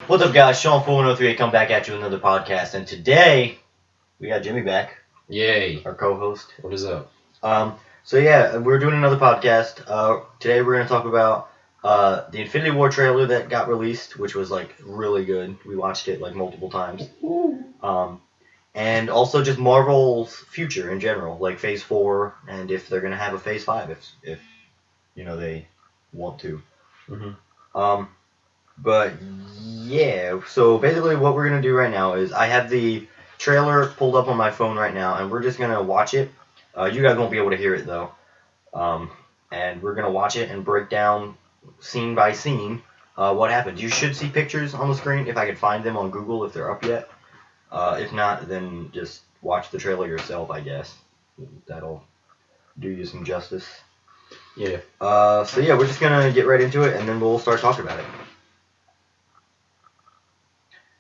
What's up, guys? Sean 4103 come back at you with another podcast, and today we got Jimmy back, Yay. our co-host. What is up? So yeah, we're doing another podcast. Today we're gonna talk about the Infinity War trailer that got released, which was like really good. We watched it like multiple times. And also just Marvel's future in general, like Phase 4, and if they're gonna have a Phase 5, if you know they want to. Mm-hmm. But yeah, so basically what we're gonna do right now is I have the trailer pulled up on my phone right now, and we're just gonna watch it. You guys won't be able to hear it though, and we're gonna watch it and break down scene by scene what happened. You should see pictures on the screen if I could find them on Google if they're up yet. If not, then just watch the trailer yourself, I guess. That'll do you some justice. Yeah. So yeah, we're just gonna get right into it, and then we'll start talking about it.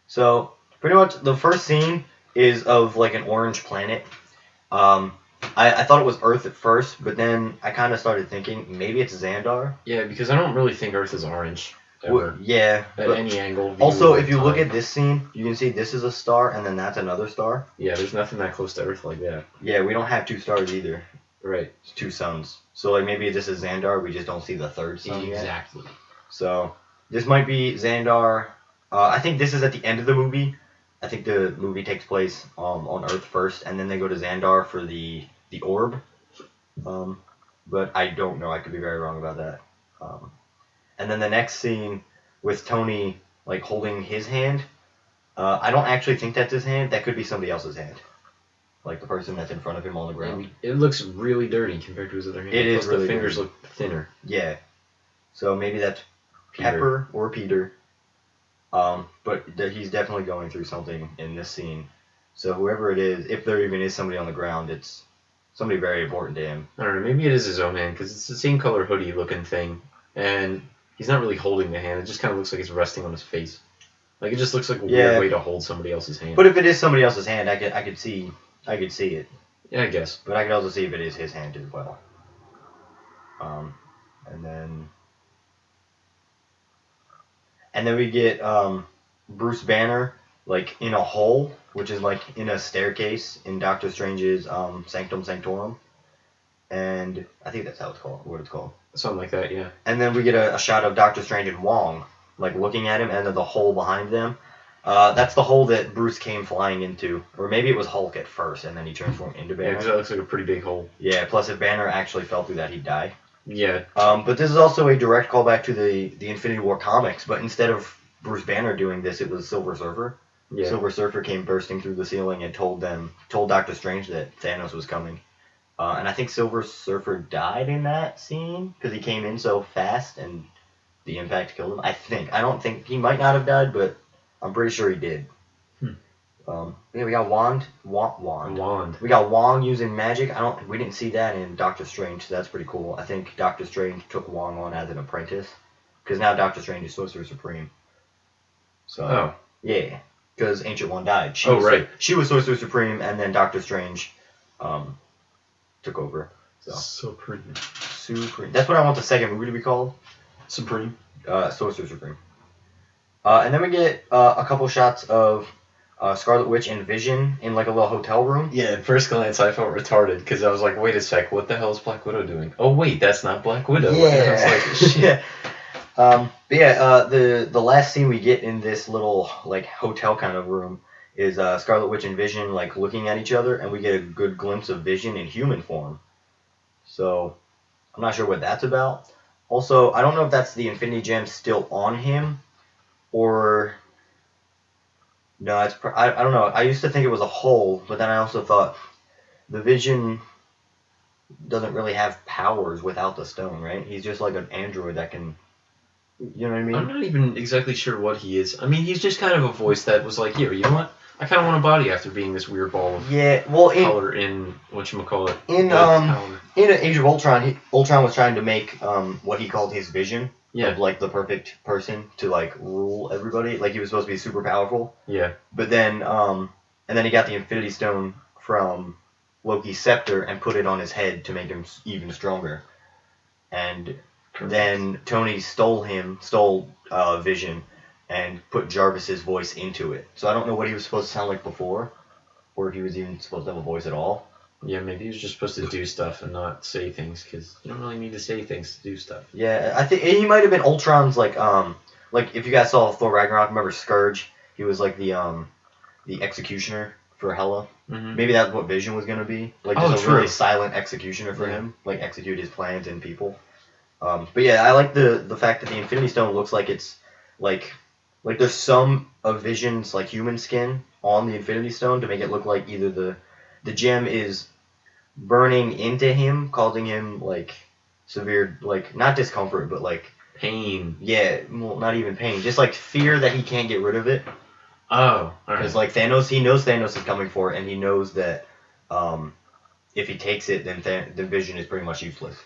So pretty much the first scene is of like an orange planet. I thought it was Earth at first, but then I kind of started thinking maybe it's Xandar. Yeah, because I don't really think Earth is orange. Ever. Well, yeah. At any angle. Also, if you look at this scene, you can see this is a star, and then that's another star. Yeah, there's nothing that close to Earth like that. Yeah, we don't have two stars either. Right. It's two suns. So like maybe this is Xandar, we just don't see the third sun yet. Exactly. So this might be Xandar. I think this is at the end of the movie. I think the movie takes place on Earth first, and then they go to Xandar for the orb. But I don't know. I could be very wrong about that. And then the next scene with Tony like holding his hand. I don't actually think that's his hand. That could be somebody else's hand, like the person that's in front of him on the ground. It looks really dirty compared to his other hand. It is really the fingers dirty. look thinner. Yeah. So maybe that's Peter. Pepper or Peter. But he's definitely going through something in this scene. So whoever it is, if there even is somebody on the ground, it's somebody very important to him. I don't know. Maybe it is his own hand because it's the same color hoodie looking thing, and he's not really holding the hand. It just kind of looks like it's resting on his face. Like it just looks like a weird way to hold somebody else's hand. But if it is somebody else's hand, I could see it. Yeah, I guess. But I could also see if it is his hand as well. And then we get Bruce Banner like in a hole, which is like in a staircase in Doctor Strange's Sanctum Sanctorum, and I think that's what it's called. Something like that, yeah. And then we get a shot of Doctor Strange and Wong like looking at him, and then the hole behind them. That's the hole that Bruce came flying into, or maybe it was Hulk at first, and then he transformed into Banner. Yeah, because that looks like a pretty big hole. Yeah. Plus, if Banner actually fell through that, he'd die. Yeah. But this is also a direct callback to the Infinity War comics, but instead of Bruce Banner doing this, it was Silver Surfer. Yeah. Silver Surfer came bursting through the ceiling and told Doctor Strange that Thanos was coming. And I think Silver Surfer died in that scene because he came in so fast and the impact killed him. I don't think he might not have died, but I'm pretty sure he did. Yeah, we got Wand. We got Wong using magic. We didn't see that in Doctor Strange, so that's pretty cool. I think Doctor Strange took Wong on as an apprentice, because now Doctor Strange is Sorcerer Supreme. So yeah, because Ancient One died. She was Sorcerer Supreme, and then Doctor Strange took over. So Supreme. That's what I want the second movie to be called. Supreme. Sorcerer Supreme. And then we get a couple shots of Scarlet Witch and Vision in like a little hotel room. Yeah, at first glance I felt retarded because I was like, wait a sec, what the hell is Black Widow doing? Oh wait, that's not Black Widow. Yeah. And I was like, shit. But yeah, the last scene we get in this little like hotel kind of room is Scarlet Witch and Vision like looking at each other, and we get a good glimpse of Vision in human form. So I'm not sure what that's about. Also, I don't know if that's the Infinity Gem still on him, or no, I don't know. I used to think it was a hole, but then I also thought the Vision doesn't really have powers without the stone, right? He's just like an android that can, you know what I mean? I'm not even exactly sure what he is. I mean, he's just kind of a voice that was like, here, you know what? I kind of want a body after being this weird ball of color in whatchamacallit. In Age of Ultron, Ultron was trying to make what he called his vision of like the perfect person to like rule everybody. Like he was supposed to be super powerful. Yeah. But then and then he got the Infinity Stone from Loki's scepter and put it on his head to make him even stronger. And then Tony stole Vision and put Jarvis's voice into it. So I don't know what he was supposed to sound like before, or if he was even supposed to have a voice at all. Yeah, maybe he was just supposed to do stuff and not say things, because you don't really need to say things to do stuff. Yeah, I think he might have been Ultron's like if you guys saw Thor Ragnarok, remember Scourge? He was like the executioner for Hela. Mm-hmm. Maybe that's what Vision was gonna be, like just a really silent executioner for him, like execute his plans and people. But yeah, I like the fact that the Infinity Stone looks like it's like there's some of Vision's like human skin on the Infinity Stone to make it look like either the gem is burning into him, causing him like severe like not discomfort but like pain. Yeah, well, not even pain, just like fear that he can't get rid of it. Oh, because like Thanos, he knows Thanos is coming for it, and he knows that if he takes it, then the Vision is pretty much useless.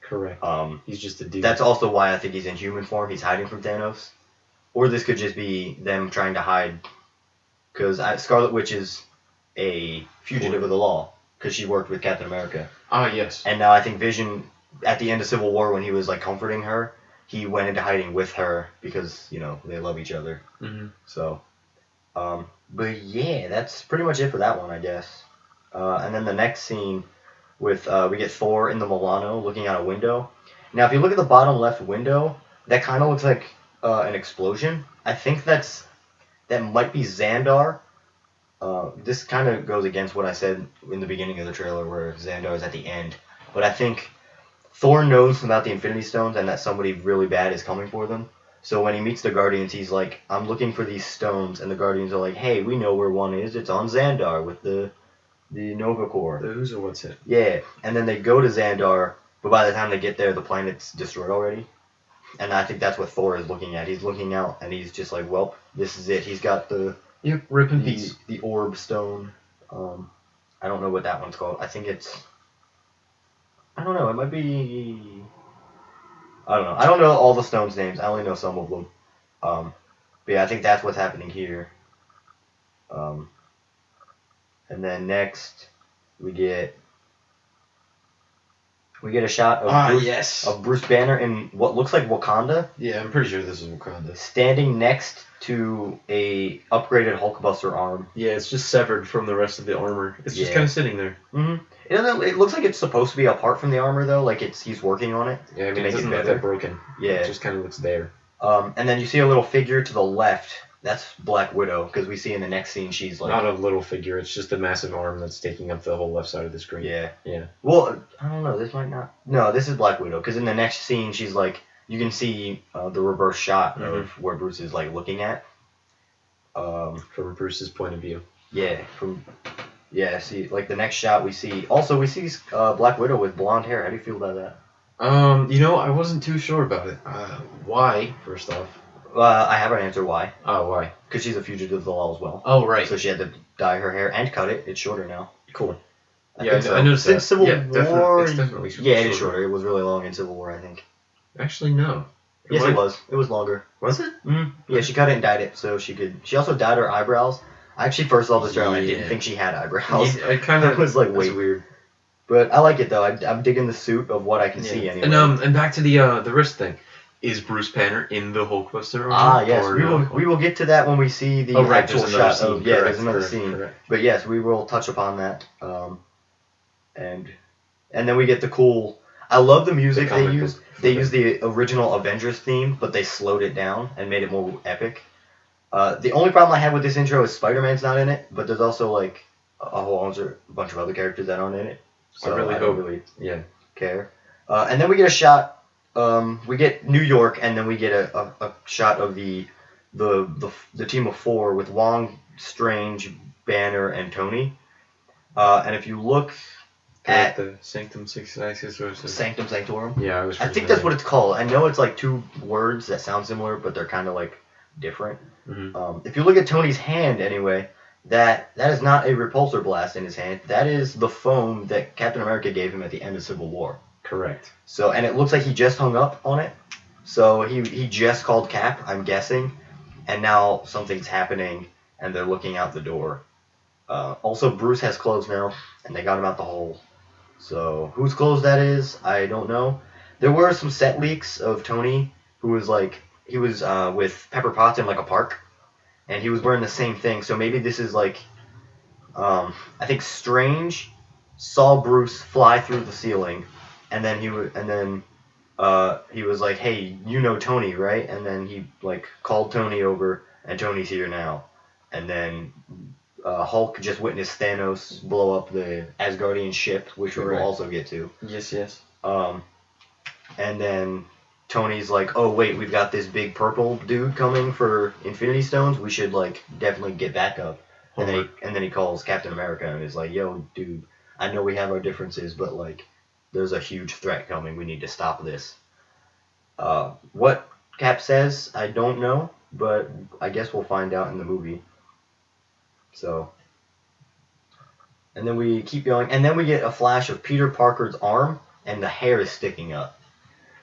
Correct. He's just a dude. That's also why I think he's in human form. He's hiding from Thanos, or this could just be them trying to hide. Because Scarlet Witch is a fugitive of the law because she worked with Captain America. Ah, yes. And now I think Vision, at the end of Civil War, when he was like comforting her, he went into hiding with her because they love each other. Mm-hmm. So, but yeah, that's pretty much it for that one, I guess. And then the next scene with we get Thor in the Milano looking out a window. Now, if you look at the bottom left window, that kind of looks like an explosion. I think that might be Xandar. This kind of goes against what I said in the beginning of the trailer, where Xandar is at the end. But I think Thor knows about the Infinity Stones and that somebody really bad is coming for them. So when he meets the Guardians, he's like, I'm looking for these stones. And the Guardians are like, hey, we know where one is. It's on Xandar with the Nova Corps. The who's or what's it? Yeah. And then they go to Xandar, but by the time they get there, the planet's destroyed already. And I think that's what Thor is looking at. He's looking out, and he's just like, well, this is it. He's got the rip in peace. The orb stone. I don't know what that one's called. I think it's... I don't know. It might be... I don't know. I don't know all the stones' names. I only know some of them. But yeah, I think that's what's happening here. And then next, we get a shot of Bruce Banner in what looks like Wakanda. Yeah, I'm pretty sure this is Wakanda. Standing next to a upgraded Hulkbuster arm. Yeah, it's just severed from the rest of the armor. It's just kind of sitting there. Mm-hmm. It looks like it's supposed to be apart from the armor though, like he's working on it. Yeah, I mean, it doesn't look that broken. Yeah, it just kind of looks there. And then you see a little figure to the left. That's Black Widow, because we see in the next scene she's like... Not a little figure, it's just a massive arm that's taking up the whole left side of the screen. Yeah. Yeah. Well, I don't know, this might not... No, this is Black Widow, because in the next scene she's like... You can see the reverse shot of where Bruce is like looking at. From Bruce's point of view. Yeah, see, like the next shot we see... Also, we see Black Widow with blonde hair. How do you feel about that? I wasn't too sure about it. Why, first off? I have an answer why. Oh, why? Because she's a fugitive of the law as well. Oh, right. So she had to dye her hair and cut it. It's shorter now. Cool. I noticed Since Civil War... It's definitely shorter. Yeah, it is shorter. It was really long in Civil War, I think. Actually, no. Yes, it was. It was longer. Was it? Mm-hmm. Yeah, she cut it and dyed it so she could... She also dyed her eyebrows. I actually first saw this trailer and I didn't think she had eyebrows. Yeah, it kind of was like, wait. weird. But I like it, though. I'm digging the suit of what I can see, anyway. And back to the wrist thing. Is Bruce Banner in the Hulkbuster? Yes. We will get to that when we see the actual shot of... Yeah, there's another scene. Correct. But yes, we will touch upon that. And then we get the cool... I love the music they use. They used the original Avengers theme, but they slowed it down and made it more epic. The only problem I have with this intro is Spider-Man's not in it, but there's also like a whole bunch of other characters that aren't in it. So I don't really care. And then we get a shot. We get New York, and then we get a shot of the team of four with Wong, Strange, Banner, and Tony. And if you look at the Sanctum Sanctorum. Yeah, I think that's what it's called. I know it's like two words that sound similar, but they're kind of like different. Mm-hmm. If you look at Tony's hand, anyway, that is not a repulsor blast in his hand. That is the foam that Captain America gave him at the end of Civil War. Correct. So, and it looks like he just hung up on it. So he just called Cap, I'm guessing, and now something's happening, and they're looking out the door. Also, Bruce has clothes now, and they got him out the hole. So, whose clothes that is, I don't know. There were some set leaks of Tony, who was like with Pepper Potts in like a park, and he was wearing the same thing. So maybe this is like I think Strange saw Bruce fly through the ceiling, and then he was like, "Hey, you know Tony, right?" And then he like called Tony over, and Tony's here now. And then Hulk just witnessed Thanos blow up the Asgardian ship, which we will also get to. Yes. Um, and then Tony's like, "Oh wait, we've got this big purple dude coming for Infinity Stones. We should like definitely get back up." And then he calls Captain America and is like, "Yo, dude, I know we have our differences, but like, there's a huge threat coming. We need to stop this." What Cap says, I don't know, but I guess we'll find out in the movie. So, and then we keep going, and then we get a flash of Peter Parker's arm, and the hair is sticking up.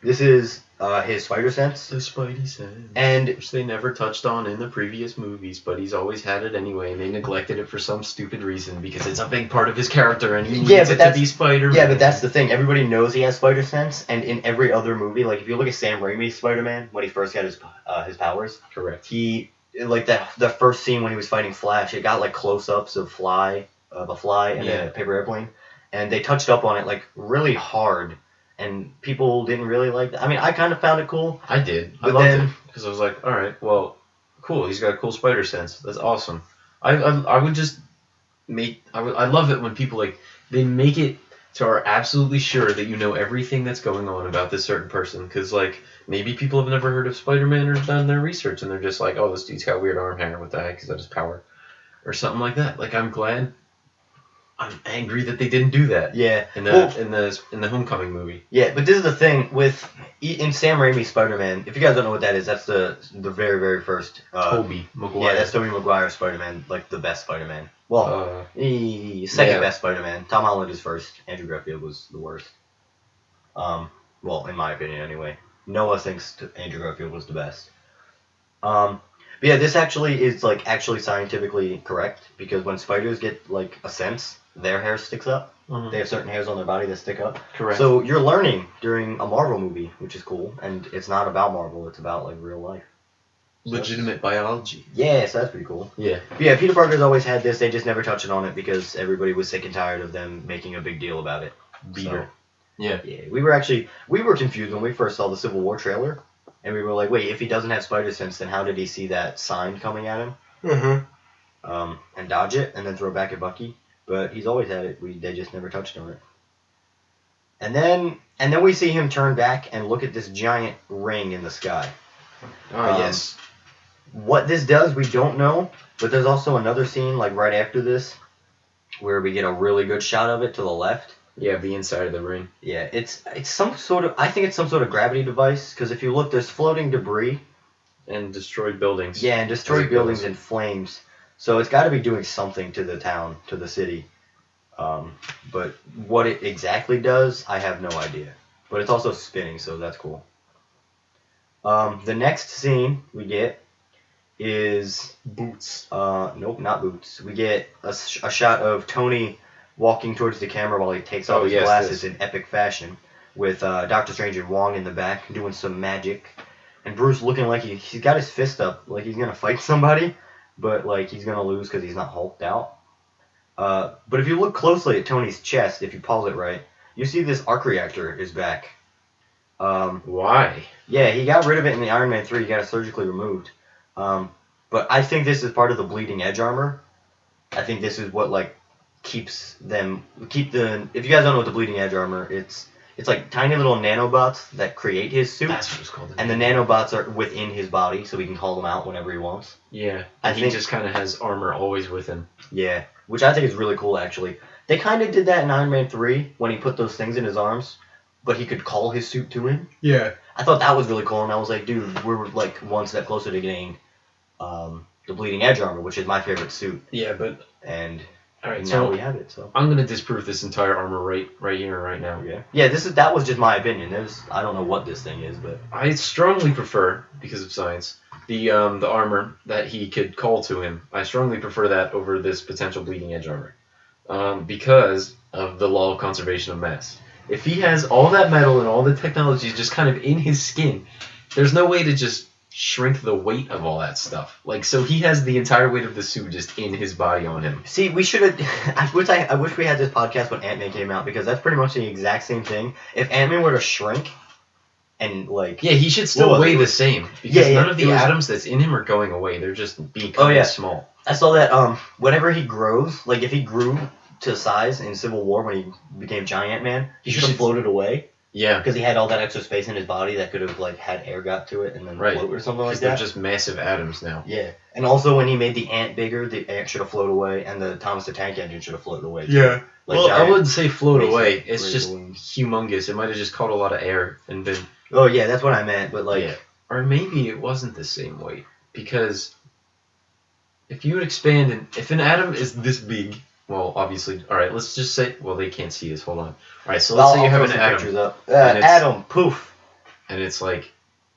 This is his spider sense. The Spidey sense. And which they never touched on in the previous movies, but he's always had it anyway, and they neglected it for some stupid reason because it's a big part of his character, and he needs it to be Spider-Man. Yeah, but that's the thing. Everybody knows he has spider sense, and in every other movie, like if you look at Sam Raimi's Spider-Man when he first got his powers, correct. He like the first scene when he was fighting Flash, it got like close-ups of a fly and a paper airplane, and they touched up on it like really hard. And people didn't really like that. I mean, I kind of found it cool. I did. I loved it because I was like, all right, well, cool. He's got a cool spider sense. That's awesome. I would just I love it when people like they make it so are absolutely sure that you know everything that's going on about this certain person because like maybe people have never heard of Spider-Man or done their research and they're just like, oh, this dude's got weird arm hair. What the heck is that? His power or something like that. Like I'm angry that they didn't do that. Yeah. In the Homecoming movie. Yeah, but this is the thing in Sam Raimi's Spider-Man. If you guys don't know what that is, that's the very very first. Tobey Maguire. Yeah, that's Tobey Maguire's Spider-Man, like the best Spider-Man. Well, second best Spider-Man. Tom Holland is first. Andrew Garfield was the worst. Well, in my opinion, anyway. Noah thinks Andrew Garfield was the best. But yeah, this actually is like actually scientifically correct because when spiders get like a sense, their hair sticks up. Mm-hmm. They have certain hairs on their body that stick up. Correct. So you're learning during a Marvel movie, which is cool, and it's not about Marvel; it's about like real life. Legitimate biology. Yeah, so that's pretty cool. Yeah. But yeah, Peter Parker's always had this. They just never touched on it because everybody was sick and tired of them making a big deal about it. Beater. So, yeah. We were confused when we first saw the Civil War trailer, and we were like, wait, if he doesn't have spider sense, then how did he see that sign coming at him? Mm-hmm. And dodge it, and then throw it back at Bucky. But he's always had it. They just never touched on it. And then we see him turn back and look at this giant ring in the sky. Oh, yes. What this does, we don't know. But there's also another scene, like right after this, where we get a really good shot of it to the left. Yeah, the inside of the ring. Yeah, it's some sort of... I think it's some sort of gravity device, because if you look, there's floating debris. And destroyed buildings. Yeah, and destroyed buildings in flames. So it's got to be doing something to the town, to the city. But what it exactly does, I have no idea. But it's also spinning, so that's cool. The next scene we get is... Boots. Nope, not boots. We get a shot of Tony walking towards the camera while he takes off his glasses in epic fashion, with Doctor Strange and Wong in the back doing some magic, and Bruce looking like he's got his fist up, like he's gonna fight somebody, but like he's gonna lose because he's not hulked out. But if you look closely at Tony's chest, if you pause it right, you see this arc reactor is back. Why? Yeah, he got rid of it in the Iron Man 3. He got it surgically removed. But I think this is part of the bleeding edge armor. I think this is what like keep the... If you guys don't know what the bleeding edge armor, it's like tiny little nanobots that create his suit. That's what it's called. And the nanobots are within his body, so he can call them out whenever he wants. Yeah, and he just kind of has armor always with him. Yeah, which I think is really cool, actually. They kind of did that in Iron Man 3 when he put those things in his arms, but he could call his suit to him. Yeah. I thought that was really cool, and I was like, dude, we're like one step closer to getting the bleeding edge armor, which is my favorite suit. Yeah, but... And... All right, now so we have it. So I'm gonna disprove this entire armor right here, right now. Yeah. That was just my opinion. I don't know what this thing is, but I strongly prefer, because of science, the armor that he could call to him. I strongly prefer that over this potential bleeding edge armor, because of the law of conservation of mass. If he has all that metal and all the technology just kind of in his skin, there's no way to just shrink the weight of all that stuff. Like, so he has the entire weight of the suit just in his body on him. See, we should have. I wish we had this podcast when Ant-Man came out, because that's pretty much the exact same thing. If Ant-Man were to shrink, and like. Yeah, he should still weigh the same. Because Yeah, none of the atoms that's in him are going away. They're just becoming small. I saw that whenever he grows, like if he grew to size in Civil War when he became Giant Ant-Man, he should have floated away. Yeah. Because he had all that extra space in his body that could have like had air got to it and then float or something like that. They're just massive atoms now. Yeah. And also when he made the ant bigger, the ant should have floated away, and the Thomas the Tank Engine should have floated away. Yeah. Like well, I wouldn't say float away. It's razor just wings. humongous. It might have just caught a lot of air and been. Oh yeah, that's what I meant. But like. Yeah. Or maybe it wasn't the same weight, because if you would expand, and if an atom is this big, well, obviously, all right, let's just say, well, they can't see this. Hold on. All right, so let's say you have an atom. Atom, poof. And it's like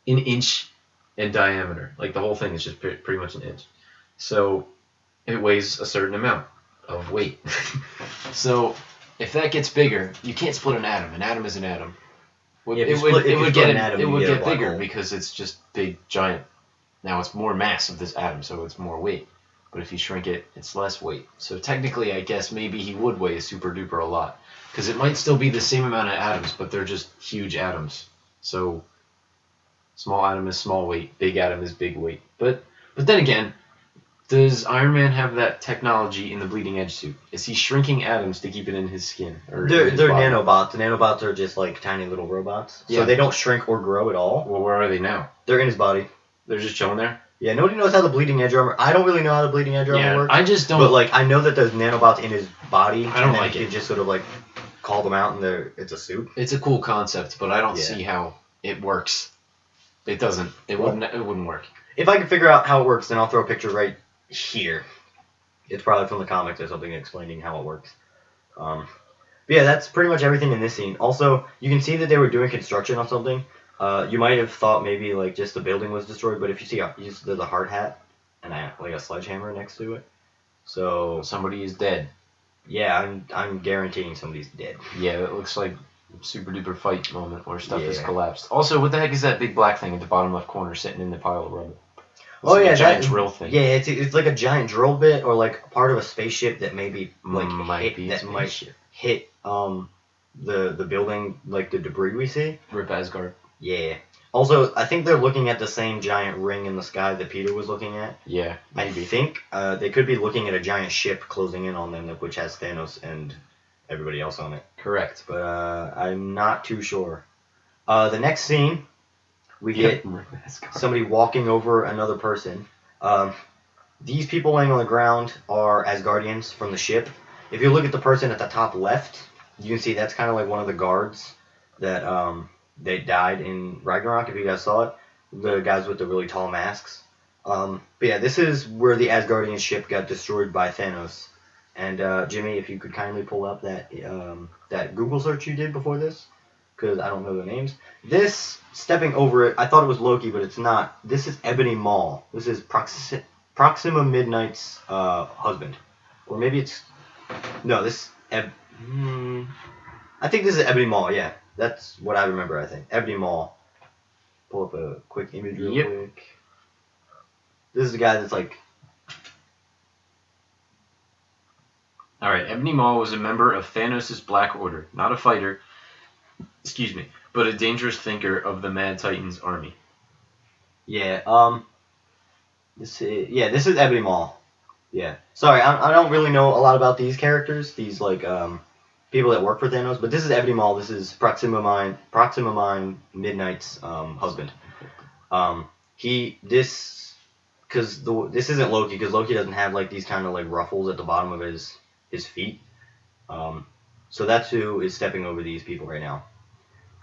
an inch in diameter. Like the whole thing is just pretty much an inch. So it weighs a certain amount of weight. So if that gets bigger, you can't split an atom. An atom is an atom. It would get bigger because it's just big, giant. Now it's more mass of this atom, so it's more weight. But if you shrink it, it's less weight. So technically, I guess maybe he would weigh super duper a lot, because it might still be the same amount of atoms, but they're just huge atoms. So small atom is small weight, big atom is big weight. But then again, does Iron Man have that technology in the Bleeding Edge suit? Is he shrinking atoms to keep it in his skin? Or they're his body? nanobots. The nanobots are just like tiny little robots. Yeah. So they don't shrink or grow at all. Well, where are they now? They're in his body. They're just chilling there? Yeah, nobody knows how the Bleeding Edge armor. I don't really know how the Bleeding Edge armor works. I just don't. But like, I know that there's nanobots in his body. I don't and like you it. can just sort of like call them out, and it's a suit. It's a cool concept, but I don't see how it works. It doesn't. It wouldn't work. If I can figure out how it works, then I'll throw a picture right here. It's probably from the comics or something explaining how it works. But yeah, that's pretty much everything in this scene. Also, you can see that they were doing construction on something. You might have thought maybe like just the building was destroyed, but if you see there's a hard hat and like a sledgehammer next to it, so somebody is dead. Yeah, I'm guaranteeing somebody's dead. Yeah, it looks like super duper fight moment where stuff has collapsed. Also, what the heck is that big black thing at the bottom left corner sitting in the pile of rubble? It's like a giant drill thing. Yeah, it's like a giant drill bit or like part of a spaceship that maybe like might hit the building, like the debris we see. Rip Asgard. Yeah. Also, I think they're looking at the same giant ring in the sky that Peter was looking at. Yeah, maybe. I think they could be looking at a giant ship closing in on them, which has Thanos and everybody else on it. Correct. But I'm not too sure. The next scene, we get somebody walking over another person. These people laying on the ground are Asgardians from the ship. If you look at the person at the top left, you can see that's kind of like one of the guards that they died in Ragnarok, if you guys saw it. The guys with the really tall masks. But yeah, this is where the Asgardian ship got destroyed by Thanos. And Jimmy, if you could kindly pull up that Google search you did before this, because I don't know the names. This, stepping over it, I thought it was Loki, but it's not. This is Ebony Maw. This is Proxima Midnight's husband. Or maybe it's... No, this... I think this is Ebony Maw, yeah. That's what I remember, I think. Ebony Maw. Pull up a quick image real quick. This is the guy that's like... Alright, Ebony Maw was a member of Thanos' Black Order. Not a fighter, but a dangerous thinker of the Mad Titans army. Yeah, this is Ebony Maw. Yeah. Sorry, I don't really know a lot about these characters, these like people that work for Thanos, but this is Ebony Maw. This is Proxima Mind Midnight's husband. This isn't Loki, because Loki doesn't have like these kind of like ruffles at the bottom of his feet. So that's who is stepping over these people right now.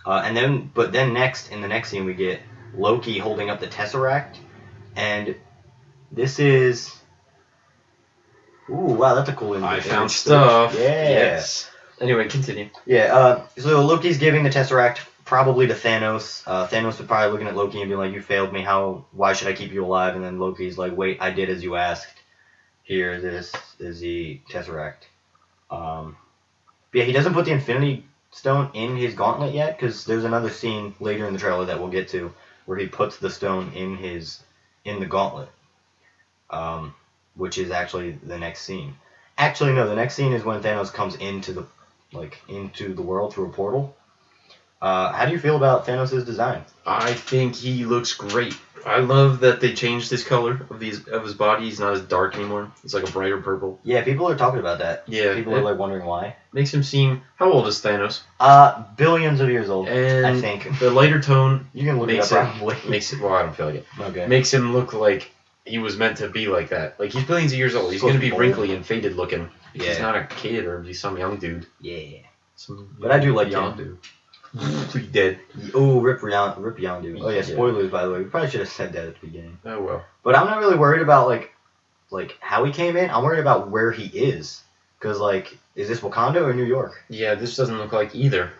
But then next, in the next scene, we get Loki holding up the Tesseract, and this is... Ooh, wow, that's a cool image. I found stuff. Yeah. Yes. Anyway, continue. Yeah, so Loki's giving the Tesseract probably to Thanos. Thanos would probably looking at Loki and be like, "You failed me, why should I keep you alive?" And then Loki's like, "Wait, I did as you asked. Here, this is the Tesseract." But yeah, he doesn't put the Infinity Stone in his gauntlet yet, because there's another scene later in the trailer that we'll get to where he puts the stone in the gauntlet, which is actually the next scene. Actually, no, the next scene is when Thanos comes into the world through a portal. How do you feel about Thanos' design? I think he looks great. I love that they changed his color of his body. He's not as dark anymore. It's like a brighter purple. Yeah, people are talking about that. Yeah, People are like wondering why. Makes him seem. How old is Thanos? Billions of years old. And I think the lighter tone you can look makes it up him probably. makes it. Well, I don't feel like it. Okay. Makes him look like he was meant to be like that. Like he's billions of years old. He's gonna be wrinkly and faded looking. Yeah. He's not a kid or he's some young dude. Yeah. Some But I do like young him. dude. He's dead. Oh, rip Yondu. Oh yeah, Yeah. spoilers by the way. We probably should have said that at the beginning. Oh well. But I'm not really worried about like how he came in. I'm worried about where he is. Cause like, is this Wakanda or New York? Yeah, this doesn't look like either.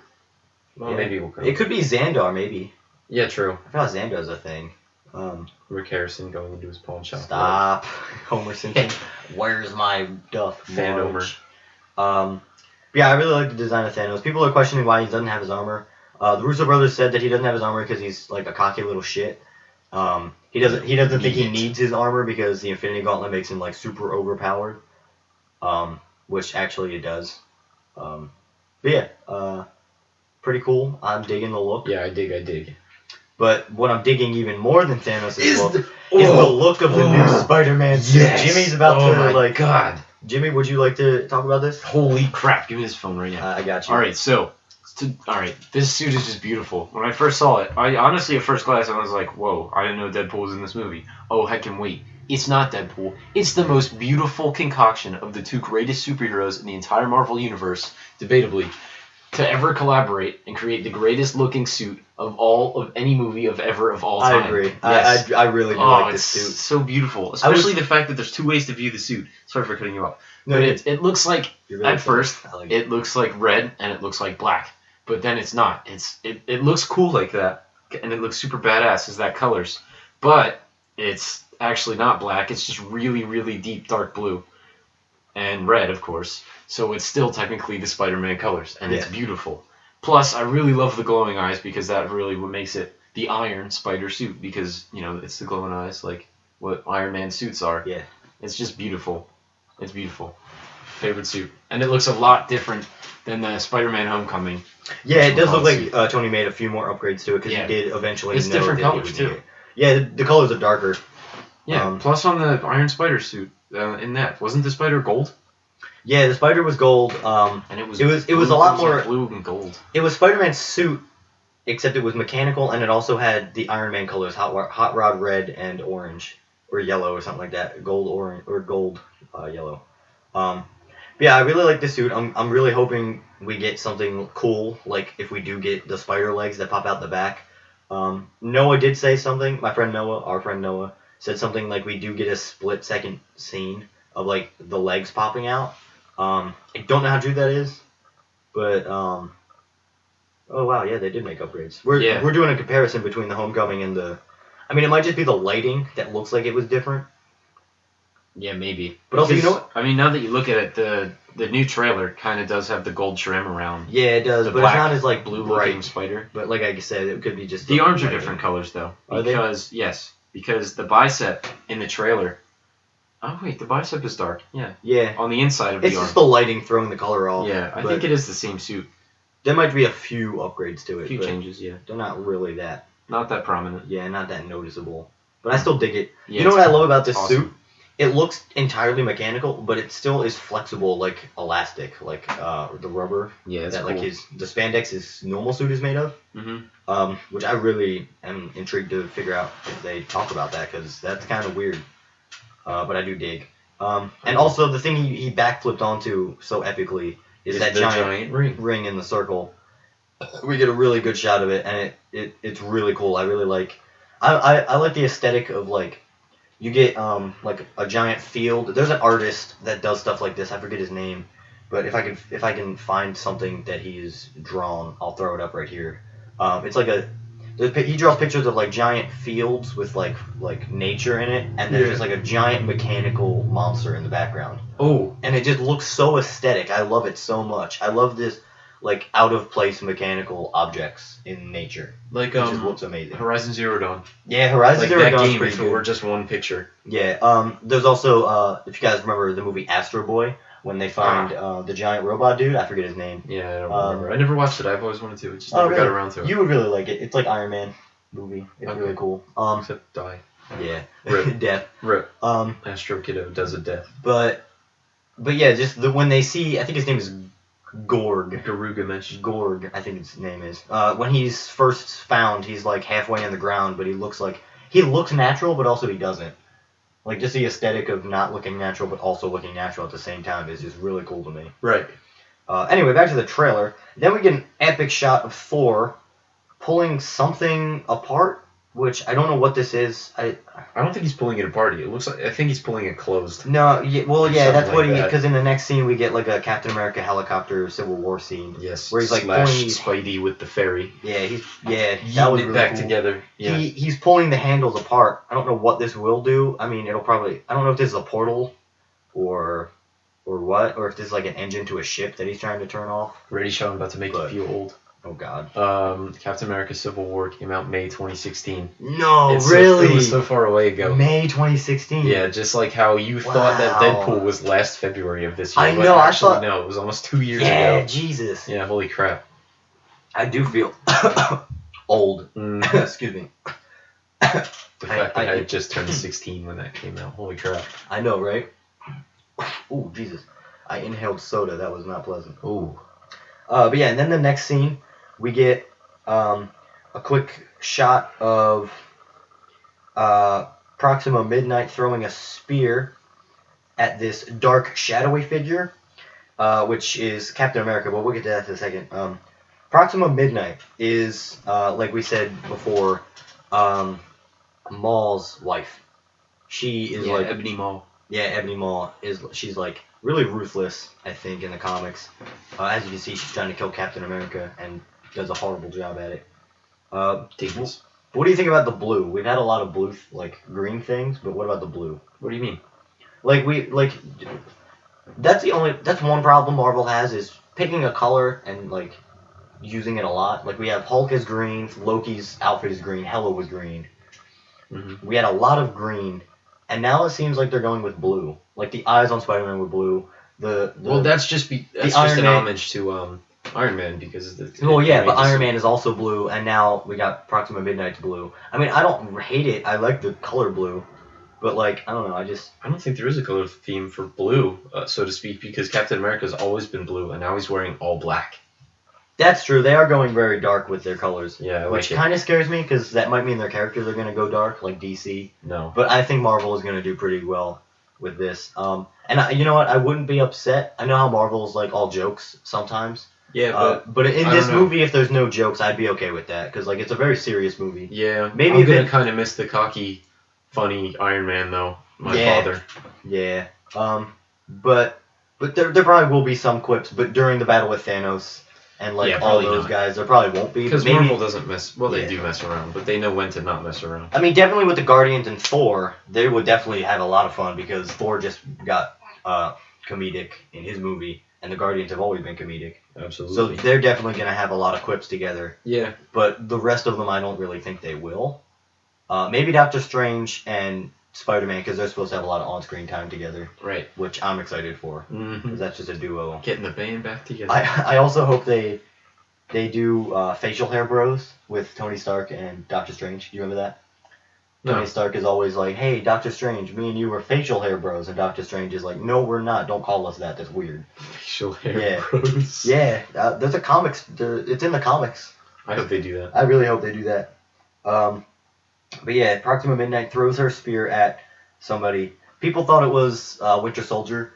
Well, Yeah. maybe we'll go. It could be Xandar, maybe. Yeah, true. I forgot Xandar's a thing. Rick Harrison going into his pawn shop. Stop, Homer Simpson. Where's my duff? Fan Marge? Yeah, I really like the design of Thanos. People are questioning why he doesn't have his armor. The Russo brothers said that he doesn't have his armor because he's like a cocky little shit. He doesn't think he needs his armor because the Infinity Gauntlet makes him like super overpowered. Which actually it does. But yeah, pretty cool. I'm digging the look. Yeah, I dig. But what I'm digging even more than Thanos' Is look the- is the oh, look of the new oh, Spider-Man suit. Yes. Jimmy's about oh to my like. God. Jimmy, would you like to talk about this? Holy crap! Give me this phone right now. I got you. All right, so, this suit is just beautiful. When I first saw it, I honestly at first glance I was like, "Whoa! I didn't know Deadpool was in this movie." Oh, heck and wait, it's not Deadpool. It's the most beautiful concoction of the two greatest superheroes in the entire Marvel universe, debatably, to ever collaborate and create the greatest looking suit of any movie of all time. I agree. Yes. I really do Oh, like it's this suit. so beautiful, especially the fact that there's two ways to view the suit. Sorry for cutting you off. No, But it- it looks like you're really at first I like it looks like red and it looks like black, but then it's not. It looks cool like that, and it looks super badass as that colors, but it's actually not black. It's just really really deep dark blue, and red of course. So it's still technically the Spider-Man colors, and it's Yeah. beautiful. Plus, I really love the glowing eyes because that really what makes it the Iron Spider suit because it's the glowing eyes like what Iron Man suits are. Yeah. It's just beautiful. It's beautiful. Favorite suit. And it looks a lot different than the Spider-Man Homecoming. Yeah, it does look Suit. like Tony made a few more upgrades to it because Yeah. he did eventually It's know different that he colors, would too. need it. Yeah, the colors are darker. Yeah. Plus on the Iron Spider suit, in that wasn't the spider gold? Yeah, the spider was gold. And it was a lot more. like blue and gold. It was Spider-Man's suit, except it was mechanical, and it also had the Iron Man colors: hot rod red and orange, or yellow, or something like that. Gold orange or gold yellow. But yeah, I really like this suit. I'm really hoping we get something cool, like if we do get the spider legs that pop out the back. Noah did say something. My friend Noah, our friend Noah, said something like we do get a split-second scene of like the legs popping out. I don't know how true that is, but oh wow, yeah, they did make upgrades. We're doing a comparison between the Homecoming and the. I mean, it might just be the lighting that looks like it was different. Yeah, maybe. But also, you know what? I mean, now that you look at it, the new trailer kind of does have the gold trim around. Yeah, it does, The but black, it's not as like blue bright. looking spider. But like I said, it could be just The arms are lighting. different colors though. Are they? Because the bicep in the trailer. Oh wait, the bicep is dark. Yeah. Yeah, On the inside of it's the arm. just the lighting throwing the color off. Yeah, I but think it is the same suit. there might be a few upgrades to A it. few but changes, yeah. They're not really that. Not that prominent. Yeah, not that noticeable. But I still dig it. Yeah, you know what I love about this awesome. suit? It looks entirely mechanical, but it still is flexible, like elastic, like the rubber Yeah, it's that cool. like the spandex his normal suit is made of. Mm-hmm. Which I really am intrigued to figure out if they talk about that because that's kind of weird. But I do dig. And also the thing he backflipped onto so epically is that the giant ring in the circle. We get a really good shot of it, and it's really cool. I really like. I like the aesthetic of like. You get like a giant field. There's an artist that does stuff like this. I forget his name, but if I can find something that he's drawn, I'll throw it up right here. It's like he draws pictures of like giant fields with like nature in it, and there's just like a giant mechanical monster in the background. Oh, And it just looks so aesthetic. I love it so much. I love this. like out of place mechanical objects in nature, Like which is what's amazing. Horizon Zero Dawn. Yeah, Horizon Like Zero that Dawn's game, pretty if it good. were just one picture. Yeah. There's also if you guys remember the movie Astro Boy, when they find the giant robot dude. I forget his name. Yeah, I don't remember. I never watched it. I've always wanted to. It just never really? got around to it. You would really like it. It's like Iron Man movie. It's Okay. really cool. Except die. Yeah. Rip. Death. Rip. Um, Astro Kiddo does a death. but yeah, just when they see, I think his name is Gorg. Garugamesh. Gorg, I think his name is. When he's first found, he's like halfway in the ground, but he looks natural, but also he doesn't. Like just the aesthetic of not looking natural, but also looking natural at the same time is just really cool to me. Right. Anyway, back to the trailer. Then we get an epic shot of Thor pulling something apart, which I don't know what this is. I don't think he's pulling it apart. It looks like I think he's pulling it closed. No, yeah, well, yeah, Something that's like what he. that. Because in the next scene we get like a Captain America helicopter Civil War scene. Yes. Where he's like Slash pulling these. Spidey with the fairy. Yeah, that Yeeting was it really back cool. together. Yeah. He's pulling the handles apart. I don't know what this will do. I mean, it'll probably. I don't know if this is a portal, or what, or if this is like an engine to a ship that he's trying to turn off. Ready, show. I'm about to make you feel old. Oh God. Captain America: Civil War came out May 2016. No, It really. was so far away ago. May 2016. Yeah, just like how you thought that Wow. Deadpool was last February of this year. I but know, I Actually, thought- no, it was almost 2 years Yeah, ago. Jesus. Yeah, holy crap. I do feel old. Mm. Excuse me. The fact that I I- had just turned 16 when that came out. Holy crap. I know, right? Ooh, Jesus. I inhaled soda. That was not pleasant. Ooh. But yeah, and then the next scene, we get a quick shot of Proxima Midnight throwing a spear at this dark, shadowy figure, which is Captain America, but we'll get to that in a second. Proxima Midnight is, like we said before, Maul's wife. She is like Ebony Maw. Yeah, Ebony Maw she's like really ruthless, I think, in the comics. As you can see, she's trying to kill Captain America and does a horrible job at it. Demons. What do you think about the blue? We've had a lot of blue, like green things, but what about the blue? What do you mean? That's one problem Marvel has is picking a color and like using it a lot. Like we have Hulk is green, Loki's outfit is green, Hela was green. Mm-hmm. We had a lot of green. And now it seems like they're going with blue. Like the eyes on Spider-Man were blue. Well, that's just just Iron an Man- homage to Iron Man because Well, yeah, but Iron Man is also blue, and now we got Proxima Midnight's blue. I mean, I don't hate it. I like the color blue, but like I don't know. I don't think there is a color theme for blue, so to speak, because Captain America's always been blue, and now he's wearing all black. That's true. They are going very dark with their colors. Yeah, I which like it. kind of scares me because that might mean their characters are going to go dark, like DC. No. But I think Marvel is going to do pretty well with this. You know what? I wouldn't be upset. I know how Marvel's like all jokes sometimes. Yeah, But in I this don't know. movie, if there's no jokes, I'd be okay with that because like it's a very serious movie. yeah. Maybe I'm if gonna it- kind of miss the cocky, funny Iron Man though. My Yeah. father. Yeah. But there probably will be some quips. But during the battle with Thanos and like Yeah, all probably those not. guys, there probably won't be. Because Maybe, Marvel doesn't mess. Well, they Yeah. do mess around, but they know when to not mess around. I mean, definitely with the Guardians and Thor, they would definitely have a lot of fun because Thor just got comedic in his movie, and the Guardians have always been comedic. So Absolutely. they're definitely gonna have a lot of quips together. Yeah. But the rest of them, I don't really think they will. Maybe Doctor Strange and Spider-Man because they're supposed to have a lot of on-screen time together, Right. which I'm excited for Mm-hmm. because that's just a duo. Getting the band back together. I also hope they do facial hair bros with Tony Stark and Doctor Strange. Do you remember that? No. Tony Stark is always like, "Hey, Doctor Strange, me and you were facial hair bros," and Doctor Strange is like, "No, we're not. Don't call us that. That's weird." Facial hair Yeah. bros. Yeah, there's a comics. It's in the comics. I hope they do that. I really hope they do that. But yeah, Proxima Midnight throws her spear at somebody. People thought it was Winter Soldier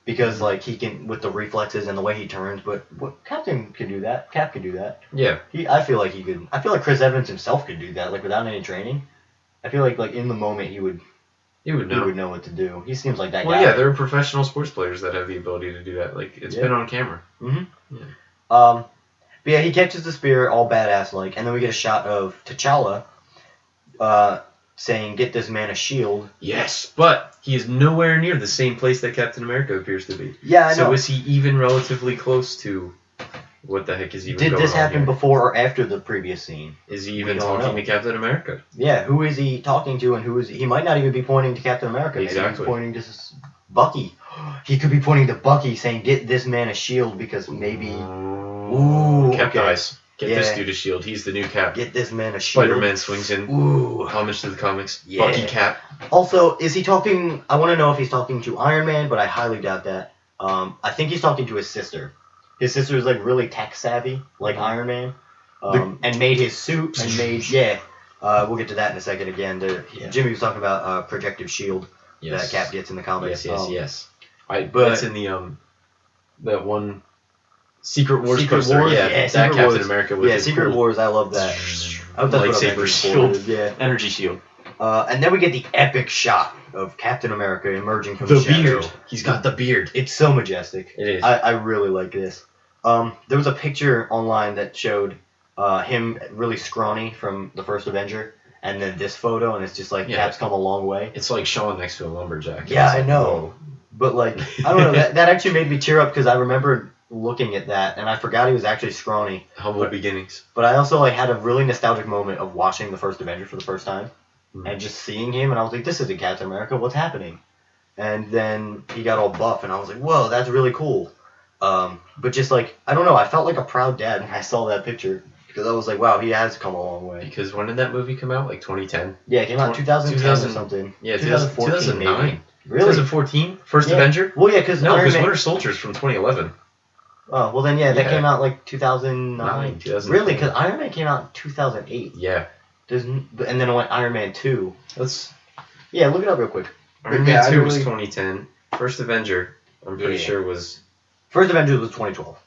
because like he can with the reflexes and the way he turns. But Captain can do that. Cap can do that. Yeah. I feel like he could. I feel like Chris Evans himself could do that, like without any training. I feel like in the moment he would You would he know. would know what to do. He seems like that Well, guy. yeah, there are professional sports players that have the ability to do that. Like, it's Yeah. been on camera. But yeah, he catches the spear, all badass like, and then we get a shot of T'Challa, saying, "Get this man a shield." Yes, but he is nowhere near the same place that Captain America appears to be. Yeah, I know. So is he even relatively close to What the heck is even Did going this on happen here? before or after the previous scene? Is he We even don't talking know. to Captain America? Yeah, who is he talking to, and who is he? Might not even be pointing to Captain America. Maybe Exactly. he's pointing to Bucky. He could be pointing to Bucky, saying, "Get this man a shield," because maybe. Ooh, Cap okay. dies. Get this Yeah. dude a shield. He's the new Cap. Get this man a shield. Spider-Man swings in. Ooh. Homage to the comics. Yeah. Bucky Cap. Also, is he talking? I want to know if he's talking to Iron Man, but I highly doubt that. I think he's talking to his sister. His sister is like really tech savvy, like Iron Man, and made his suit and made we'll get to that in a second. Again, Jimmy was talking about projective shield that Cap gets in the comics. Yes. But that's in the that one Secret Wars poster. Wars, Yeah, yeah, that Secret Captain Wars. America with Yeah, his Secret cool Wars. I love that. I hope that's what lightsaber Avengers shield. is, yeah. Energy shield. And then we get the epic shot of Captain America emerging from the beard. shadow. He's got the beard. It's so majestic. It is. I really like this. There was a picture online that showed him really scrawny from the first Avenger, and then this photo, and it's just like Cap's come a long way. It's like Sean next to a lumberjack. Yeah, like, I know. whoa. But like, I don't know. That actually made me tear up because I remember looking at that, and I forgot he was actually scrawny. Humble beginnings. But I also like had a really nostalgic moment of watching the first Avenger for the first time, and just seeing him, and I was like, "This isn't Captain America. What's happening?" And then he got all buff, and I was like, "Whoa, that's really cool." But just like, I don't know, I felt like a proud dad when I saw that picture because I was like, "Wow, he has come a long way." Because when did that movie come out? Like 2010? Yeah, it came out in 2010 or something. Yeah, 2014, 2009. maybe. Really? 2014? First Avenger? Well, yeah, because Winter Soldier's from 2011. Oh, well then, that Yeah. came out like 2009. 2010. Really? Because Iron Man came out in 2008. Yeah. And then it went Iron Man 2. Let's. Yeah, look it up real quick. Iron Man 2 was 2010. First Avenger, I'm pretty sure was. First Avenger was 2012.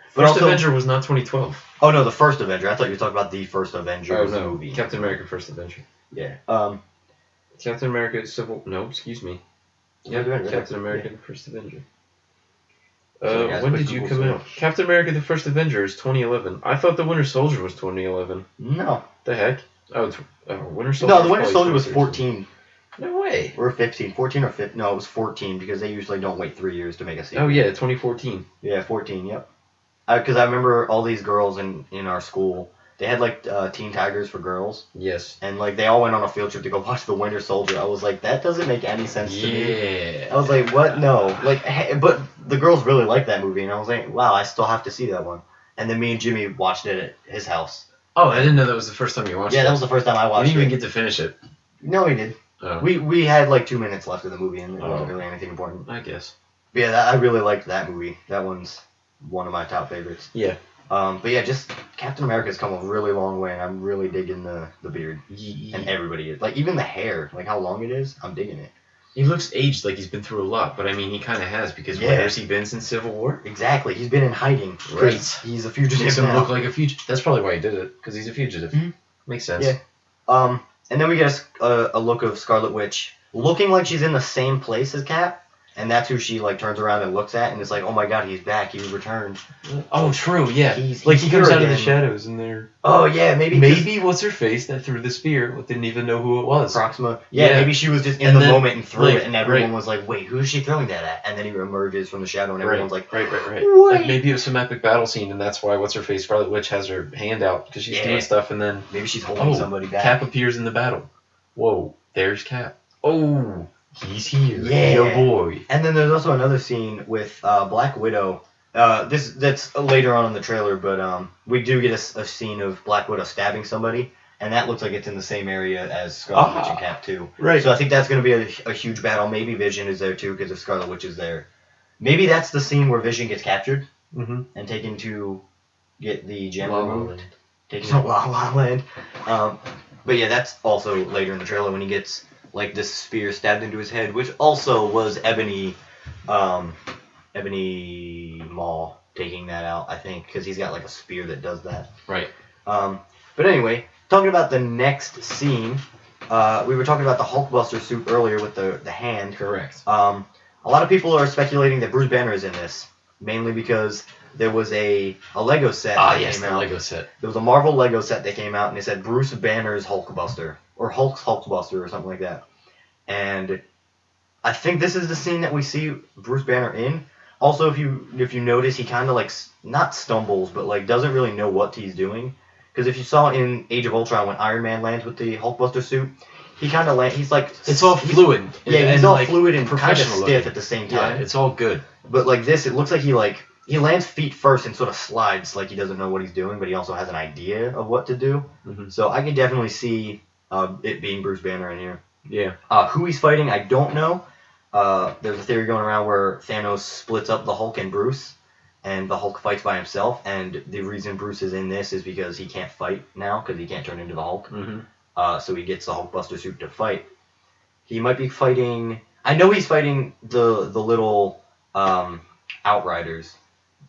First Avenger was not 2012. Oh no, the first Avenger. I thought you were talking about the first Avengers movie. Captain America First Avenger. Yeah. Captain America Civil. No, excuse me. Yeah, Captain America the First Avenger. When did you come out? Captain America the First Avenger is 2011. I thought the Winter Soldier was 2011. No. The heck? Winter Soldier. No, the Winter Soldier was 14. No way. Or 15. 14 or 15. No, it was 14 because they usually don't wait 3 years to make a sequel. Oh yeah, 2014. Yeah, 14. Yep. Because I remember all these girls in our school. They had like Teen Tigers for girls. Yes. And like they all went on a field trip to go watch the Winter Soldier. I was like, that doesn't make any sense to me. Yeah. I was like, what? No. Like, but the girls really liked that movie, and I was like, wow, I still have to see that one. And then me and Jimmy watched it at his house. Oh, I didn't know that was the first time you watched it. Yeah, that was the first time I watched it. You didn't even get to finish it. No, we did. Oh. We had like 2 minutes left of the movie, and it wasn't really anything important. I guess. But yeah, I really liked that movie. That one's one of my top favorites. Yeah. But yeah, just Captain America's come a really long way, and I'm really digging the beard. And everybody is. Like, even the hair, like how long it is, I'm digging it. He looks aged like he's been through a lot, but I mean, he kind of has, because where has he been since Civil War? Exactly. He's been in hiding. Right. He's a fugitive Makes him now. look like a fugitive. That's probably why he did it, because he's a fugitive. Mm-hmm. Makes sense. Yeah. And then we get a look of Scarlet Witch looking like she's in the same place as Cap, and that's who she like turns around and looks at, and it's like, oh my god, he's back, he returned. Oh, true, yeah. He's like he comes here out of the again. shadows in there. Oh yeah, maybe what's her face that threw the spear didn't even know who it was. Proxima. Yeah, maybe she was just in the moment and threw it, and everyone was like, wait, who's she throwing that at? And then he emerges from the shadow, and everyone's like, right. What? Like maybe it was some epic battle scene, and that's why what's her face Scarlet Witch has her hand out because she's doing stuff, and then maybe she's holding somebody back. Cap appears in the battle. Whoa, there's Cap. Oh, he's here. Yeah, your boy. And then there's also another scene with Black Widow. That's later on in the trailer, but we do get a scene of Black Widow stabbing somebody, and that looks like it's in the same area as Scarlet Witch and Cap too. Right. So I think that's going to be a huge battle. Maybe Vision is there too because if Scarlet Witch is there. Maybe that's the scene where Vision gets captured and taken to get the gem removed. Taken to La La Land. But yeah, that's also later in the trailer when he gets like this spear stabbed into his head, which also was Ebony Maw taking that out, I think, because he's got like a spear that does that. Right. But anyway, talking about the next scene, we were talking about the Hulkbuster suit earlier with the hand. Correct. A lot of people are speculating that Bruce Banner is in this, mainly because there was a Lego set that came out. Lego set. There was a Marvel Lego set that came out, and it said Bruce Banner's Hulkbuster, or Hulk's Hulkbuster, or something like that. And I think this is the scene that we see Bruce Banner in, Also, if you notice, he kind of like not stumbles, but like doesn't really know what he's doing. Because if you saw in Age of Ultron when Iron Man lands with the Hulkbuster suit, he kind of he's like It's all fluid. Yeah, he's all like, fluid and kind of professional stiff looking. at the same Yeah, time. it's all good. But like this, it looks like he lands feet first and sort of slides like he doesn't know what he's doing, but he also has an idea of what to do. Mm-hmm. So I can definitely see it being Bruce Banner in here. Yeah. Who he's fighting, I don't know. There's a theory going around where Thanos splits up the Hulk and Bruce, and the Hulk fights by himself. And the reason Bruce is in this is because he can't fight now because he can't turn into the Hulk. Mm-hmm. So he gets the Hulkbuster suit to fight. He might be fighting. I know he's fighting the little Outriders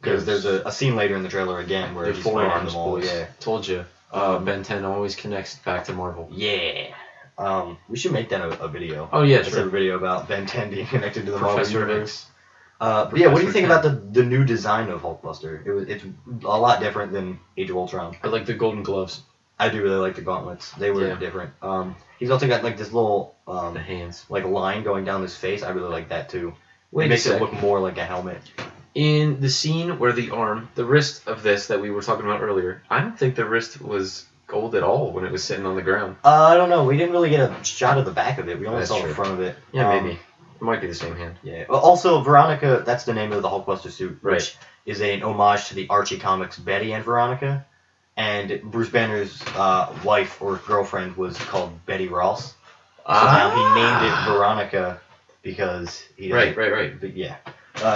because there's a scene later in the trailer again where he's fighting them all. Boys. Yeah, Told you. Ben 10 always connects back to Marvel. yeah. We should make that a video. Oh yeah, Let's sure. have a video about Ben 10 being connected to the Marvel Professor universe. X. But yeah, what do you Professor think 10. about the new design of Hulkbuster? It's a lot different than Age of Ultron. I like the golden gloves. I do really like the gauntlets. They were different. He's also got like this little The hands. like line going down his face. I really like that too. Wait It makes a it sec. look more like a helmet. In the scene where the wrist of this that we were talking about earlier, I don't think the wrist was gold at all when it was sitting on the ground. I don't know. We didn't really get a shot of the back of it. We only That's saw true. the front of it. Yeah, maybe. It might be the same hand. Yeah. Well, also, Veronica, that's the name of the Hulkbuster suit, Right. which is an homage to the Archie comics Betty and Veronica. And Bruce Banner's wife or girlfriend was called Betty Ross. So now he named it Veronica because he doesn't. Right. But yeah.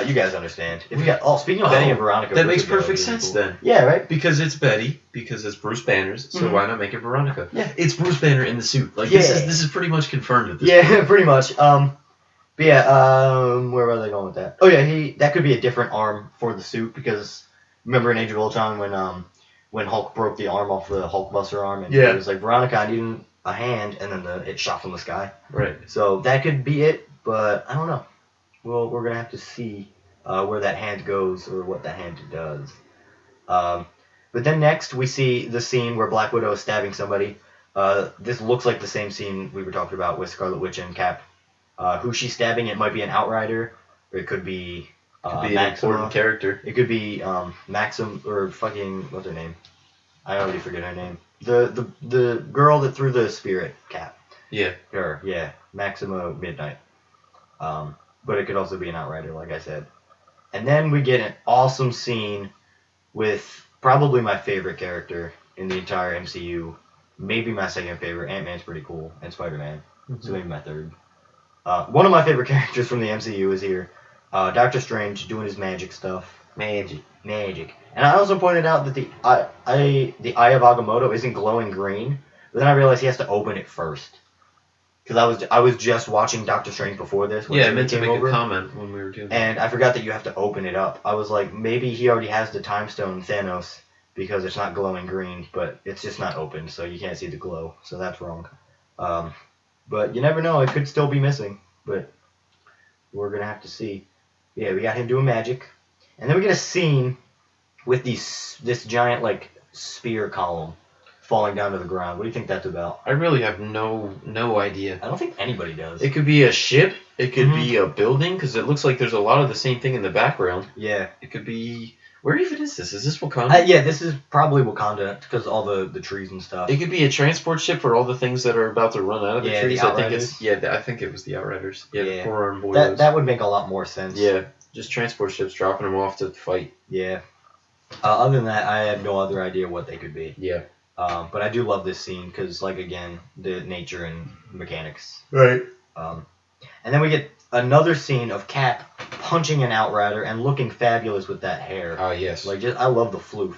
You guys understand. If you got, speaking of Betty and Veronica, That makes which would be perfect really sense cool. then. Yeah, right? Because it's Betty, because it's Bruce Banner's, so Mhm. why not make it Veronica? Yeah. It's Bruce Banner in the suit. Like Yeah. this is pretty much confirmed at this Yeah, point. pretty much. But yeah, where were they going with that? Oh yeah, that could be a different arm for the suit because remember in Age of Ultron when Hulk broke the arm off the Hulkbuster arm and it was like Veronica, I need a hand, and then it shot from the sky. Right. So that could be it, but I don't know. Well, we're gonna have to see where that hand goes or what that hand does. But then next we see the scene where Black Widow is stabbing somebody. This looks like the same scene we were talking about with Scarlet Witch and Cap. Who she's stabbing, it might be an Outrider, or it could be Could be an Maxima. important character. It could be Maxim or fucking what's her name? I already forget her name. The girl that threw the spirit Cap. Yeah. Her, yeah, Maxima Midnight. But it could also be an Outrider, like I said. And then we get an awesome scene with probably my favorite character in the entire MCU. Maybe my second favorite. Ant-Man's pretty cool, and Spider-Man. Mm-hmm. So maybe my third. One of my favorite characters from the MCU is here. Doctor Strange doing his magic stuff. Magic. And I also pointed out that the Eye of Agamotto isn't glowing green, but then I realized he has to open it first. Because I was just watching Doctor Strange before this. When Yeah, I Jimmy meant to came make over, a comment when we were doing that. and I forgot that you have to open it up. I was like, maybe he already has the Time Stone Thanos because it's not glowing green, but it's just not open, so you can't see the glow. So that's wrong. But you never know. It could still be missing, but we're going to have to see. Yeah, we got him doing magic. And then we get a scene with this giant, like, spear column falling down to the ground. What do you think that's about? I really have no idea. I don't think anybody does. It could be a ship. It could be a building, because it looks like there's a lot of the same thing in the background. Yeah. It could be... Where even is this? Is this Wakanda? Yeah, this is probably Wakanda because all the trees and stuff. It could be a transport ship for all the things that are about to run out of the trees. The I think Outriders. I think it was the Outriders. Yeah, the Yeah. 4-armed boys. That would make a lot more sense. Yeah, just transport ships dropping them off to fight. Yeah. Other than that, I have no other idea what they could be. Yeah. But I do love this scene because, like, again, the nature and mechanics. Right. And then we get another scene of Cap punching an Outrider and looking fabulous with that hair. Oh, yes. Like, I love the floof.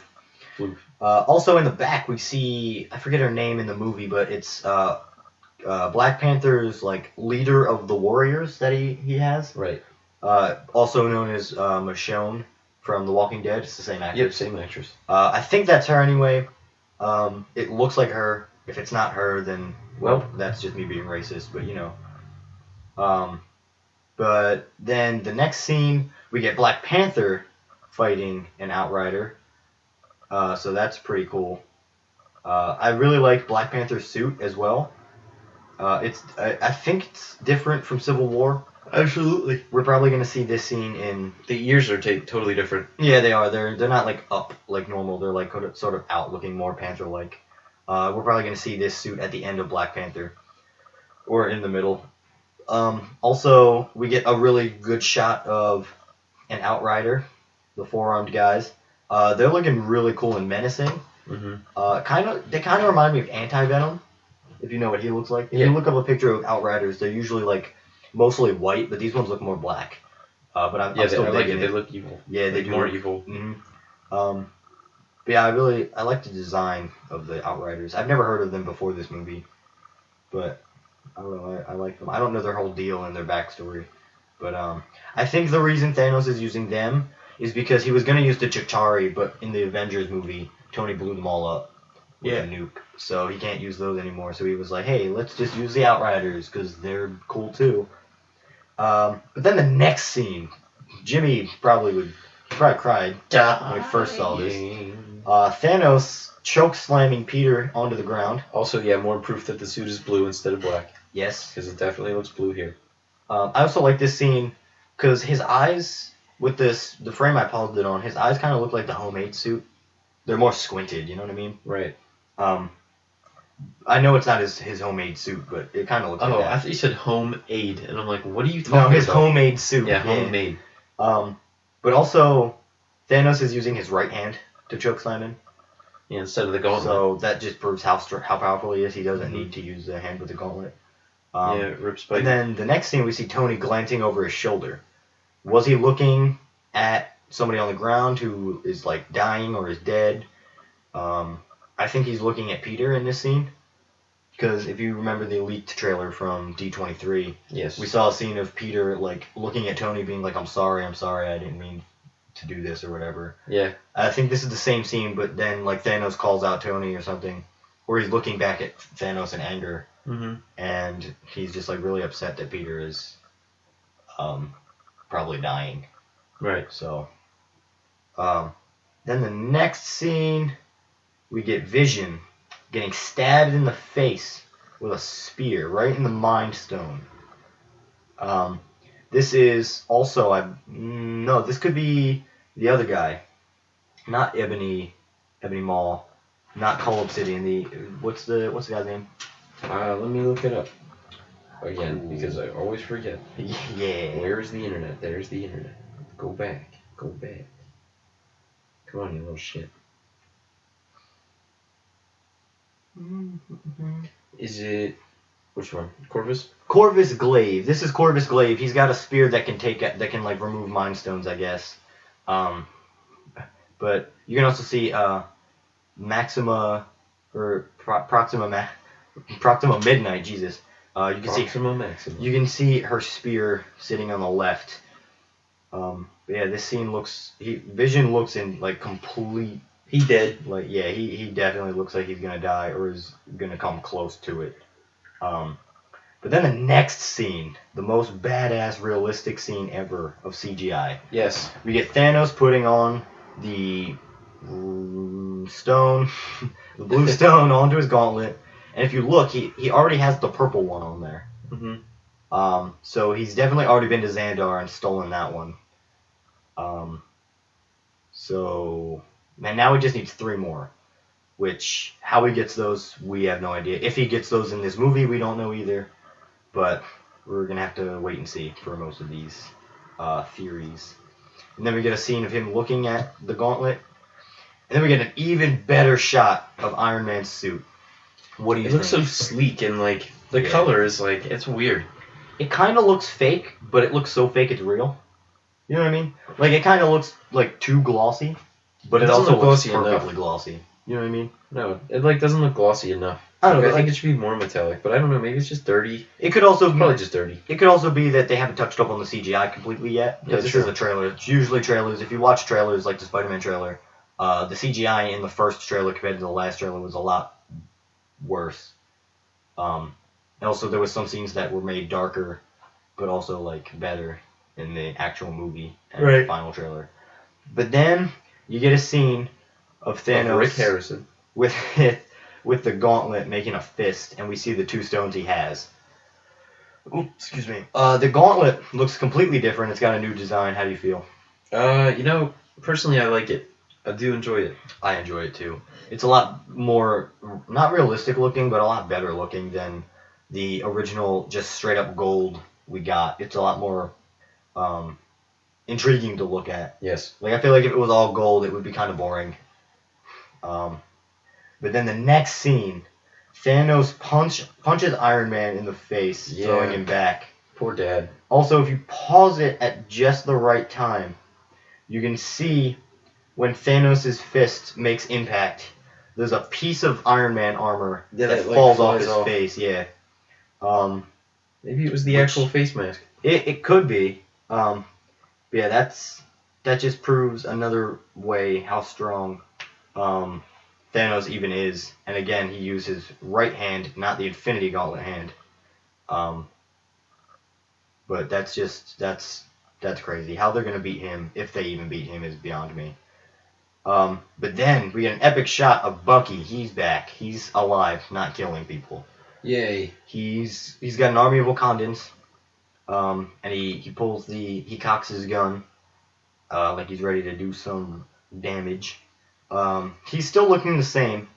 Also in the back, we see, I forget her name in the movie, but it's Black Panther's, like, leader of the warriors that he has. Right. Also known as Michonne from The Walking Dead. It's the same actress. Yep, same actress. I think that's her anyway. It looks like her. If it's not her, then, well, that's just me being racist, but you know. But then the next scene, we get Black Panther fighting an Outrider. So that's pretty cool. I really like Black Panther's suit as well. I think it's different from Civil War. Absolutely. We're probably gonna see this scene in. The ears are totally different. Yeah, they are. They're not like up like normal. They're like sort of out, looking more Panther-like. We're probably gonna see this suit at the end of Black Panther, or in the middle. Also, we get a really good shot of an Outrider, the four-armed guys. They're looking really cool and menacing. Mm-hmm. They kind of remind me of Anti-Venom, if you know what he looks like. If Yeah. you look up a picture of Outriders, they're usually like mostly white, but these ones look more black. But I'm still I like digging it. They look evil. Yeah, they like do more look- evil. But yeah, I like the design of the Outriders. I've never heard of them before this movie, but I don't know. I like them. I don't know their whole deal and their backstory, but I think the reason Thanos is using them is because he was gonna use the Chitauri, but in the Avengers movie, Tony blew them all up with a nuke, so he can't use those anymore. So he was like, "Hey, let's just use the Outriders because they're cool too." But then the next scene, Jimmy probably cried when he first saw this. Thanos choke slamming Peter onto the ground. Also, yeah, more proof that the suit is blue instead of black. Yes. Because it definitely looks blue here. I also like this scene because his eyes, with the frame I paused it on, his eyes kind of look like the homemade suit. They're more squinted, you know what I mean? Right. I know it's not his homemade suit, but it kind of looks like that. Oh, I thought you said home aid, and I'm like, what are you talking No, his about? homemade suit. Yeah, homemade. But also, Thanos is using his right hand to choke slam him. Yeah, instead of the gauntlet. So that just proves how powerful he is. He doesn't need to use the hand with the gauntlet. Rip Spike. And then the next scene, we see Tony glancing over his shoulder. Was he looking at somebody on the ground who is like dying or is dead? I think he's looking at Peter in this scene. Because if you remember the leaked trailer from D23, yes, we saw a scene of Peter like looking at Tony, being like, "I'm sorry, I didn't mean to do this or whatever." Yeah. I think this is the same scene, but then like Thanos calls out Tony or something, or he's looking back at Thanos in anger, and he's just like really upset that Peter is, probably dying. Right. So, then the next scene, we get Vision getting stabbed in the face with a spear right in the Mind Stone. This is also this could be the other guy, not Ebony Maw, not Call Obsidian. What's the guy's name? Let me look it up again because I always forget. Yeah. Where is the internet? There's the internet. Go back. Come on, you little shit. Is it which one? Corvus? Corvus Glaive. This is Corvus Glaive. He's got a spear that can like remove Mind Stones, I guess. But you can also see Maxima or Proxima Midnight. Jesus. You can Maxima. You can see her spear sitting on the left. Yeah, this scene Vision looks in like complete. He dead. Like yeah, he definitely looks like he's gonna die or is gonna come close to it. But then the next scene, the most badass realistic scene ever of CGI. Yes. We get Thanos putting on the stone, the blue stone onto his gauntlet, and if you look, he already has the purple one on there. So he's definitely already been to Xandar and stolen that one. So man, now he just needs 3 more. Which how he gets those, we have no idea. If he gets those in this movie, we don't know either. But we're gonna have to wait and see for most of these theories. And then we get a scene of him looking at the gauntlet. And then we get an even better shot of Iron Man's suit. What do you think? It looks so sleek and like the color is like it's weird. It kind of looks fake, but it looks so fake it's real. You know what I mean? Like it kind of looks like too glossy, but it also looks perfectly glossy. You know what I mean? No, it like doesn't look glossy enough. I don't know. I think it should be more metallic, but I don't know. Maybe it's just dirty. It could also probably just dirty. It could also be that they haven't touched up on the CGI completely yet because this is a trailer. It's usually trailers. If you watch trailers like the Spider-Man trailer, the CGI in the first trailer compared to the last trailer was a lot worse. And also there was some scenes that were made darker, but also like better in the actual movie and the final trailer. But then you get a scene of Thanos Rick Harrison with the gauntlet making a fist, and we see the 2 stones he has. Ooh, excuse me. The gauntlet looks completely different. It's got a new design. How do you feel? Personally, I like it. I do enjoy it. I enjoy it too. It's a lot more, not realistic looking, but a lot better looking than the original, just straight up gold we got. It's a lot more um, intriguing to look at. Yes. Like I feel like if it was all gold, it would be kind of boring. Um, but then the next scene, Thanos punches Iron Man in the face, throwing him back. Poor Dad. Also, if you pause it at just the right time, you can see when Thanos' fist makes impact, there's a piece of Iron Man armor that falls off his face. Yeah. Maybe it was the actual face mask. It could be. Yeah, that just proves another way how strong Thanos even is. And again, he used his right hand, not the Infinity Gauntlet hand. But that's crazy. How they're gonna beat him, if they even beat him, is beyond me. But then we get an epic shot of Bucky. He's back. He's alive, not killing people. Yay. He's got an army of Wakandans. And he cocks his gun, like he's ready to do some damage. He's still looking the same,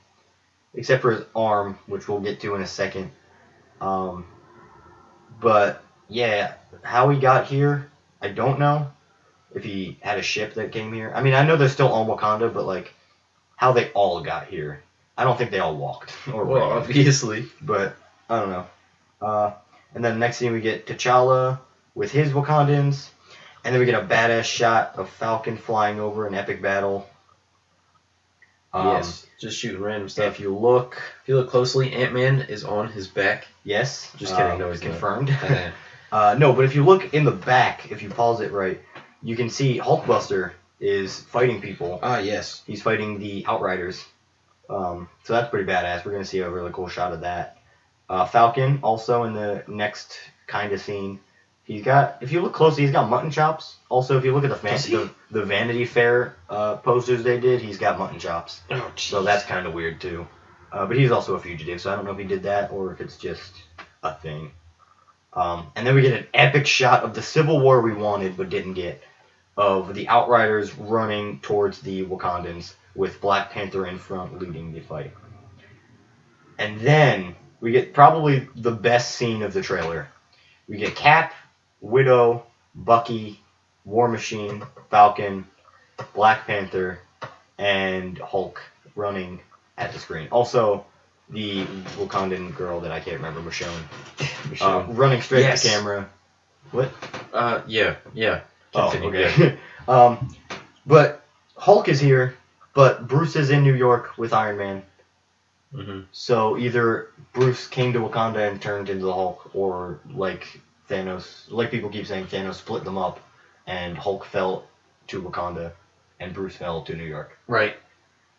except for his arm, which we'll get to in a second. But yeah, how he got here, I don't know. If he had a ship that came here, I mean, I know they're still on Wakanda, but like how they all got here, I don't think they all walked or ran. Obviously, but I don't know. And then next thing we get T'Challa with his Wakandans, and then we get a badass shot of Falcon flying over an epic battle. Yes, just shooting random stuff. If you look closely, Ant-Man is on his back. Yes. Just kidding. No, he's confirmed. Not. No, but if you look in the back, if you pause it right, you can see Hulkbuster is fighting people. Ah, yes. He's fighting the Outriders. So that's pretty badass. We're going to see a really cool shot of that. Falcon, also in the next kind of scene. If you look closely, he's got mutton chops. Also, if you look at the Vanity Fair posters they did, he's got mutton chops. Oh, so that's kind of weird too. But he's also a fugitive, so I don't know if he did that or if it's just a thing. And then we get an epic shot of the Civil War we wanted but didn't get, of the Outriders running towards the Wakandans with Black Panther in front leading the fight. And then we get probably the best scene of the trailer. We get Cap, Widow, Bucky, War Machine, Falcon, Black Panther, and Hulk running at the screen. Also, the Wakandan girl that I can't remember, Michonne, running straight at the camera. What? Yeah. Continue, okay. But Hulk is here, but Bruce is in New York with Iron Man. Mm-hmm. So either Bruce came to Wakanda and turned into the Hulk, or like Thanos, like people keep saying, Thanos split them up, and Hulk fell to Wakanda, and Bruce fell to New York. Right.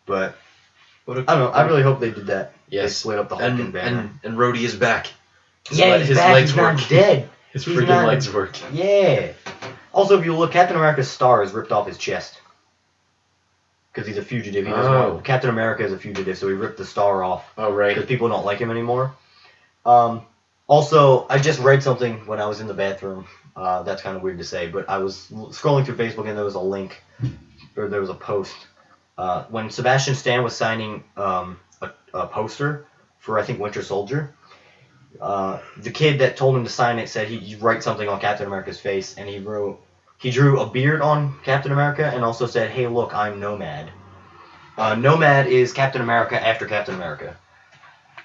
But I don't know. I really hope they did that. Yes. They split up the Hulk and Banner. And Rhodey is back. He's back. Legs work. Not dead. His freaking legs work. Yeah. Also, if you look, Captain America's star is ripped off his chest. Because he's a fugitive. Captain America is a fugitive, so he ripped the star off. Oh, right. Because people don't like him anymore. Also, I just read something when I was in the bathroom. That's kind of weird to say, but I was scrolling through Facebook and there was a link, or there was a post. When Sebastian Stan was signing a poster for, I think, Winter Soldier, the kid that told him to sign it said he'd write something on Captain America's face, and he drew a beard on Captain America and also said, "Hey, look, I'm Nomad." Nomad is Captain America after Captain America.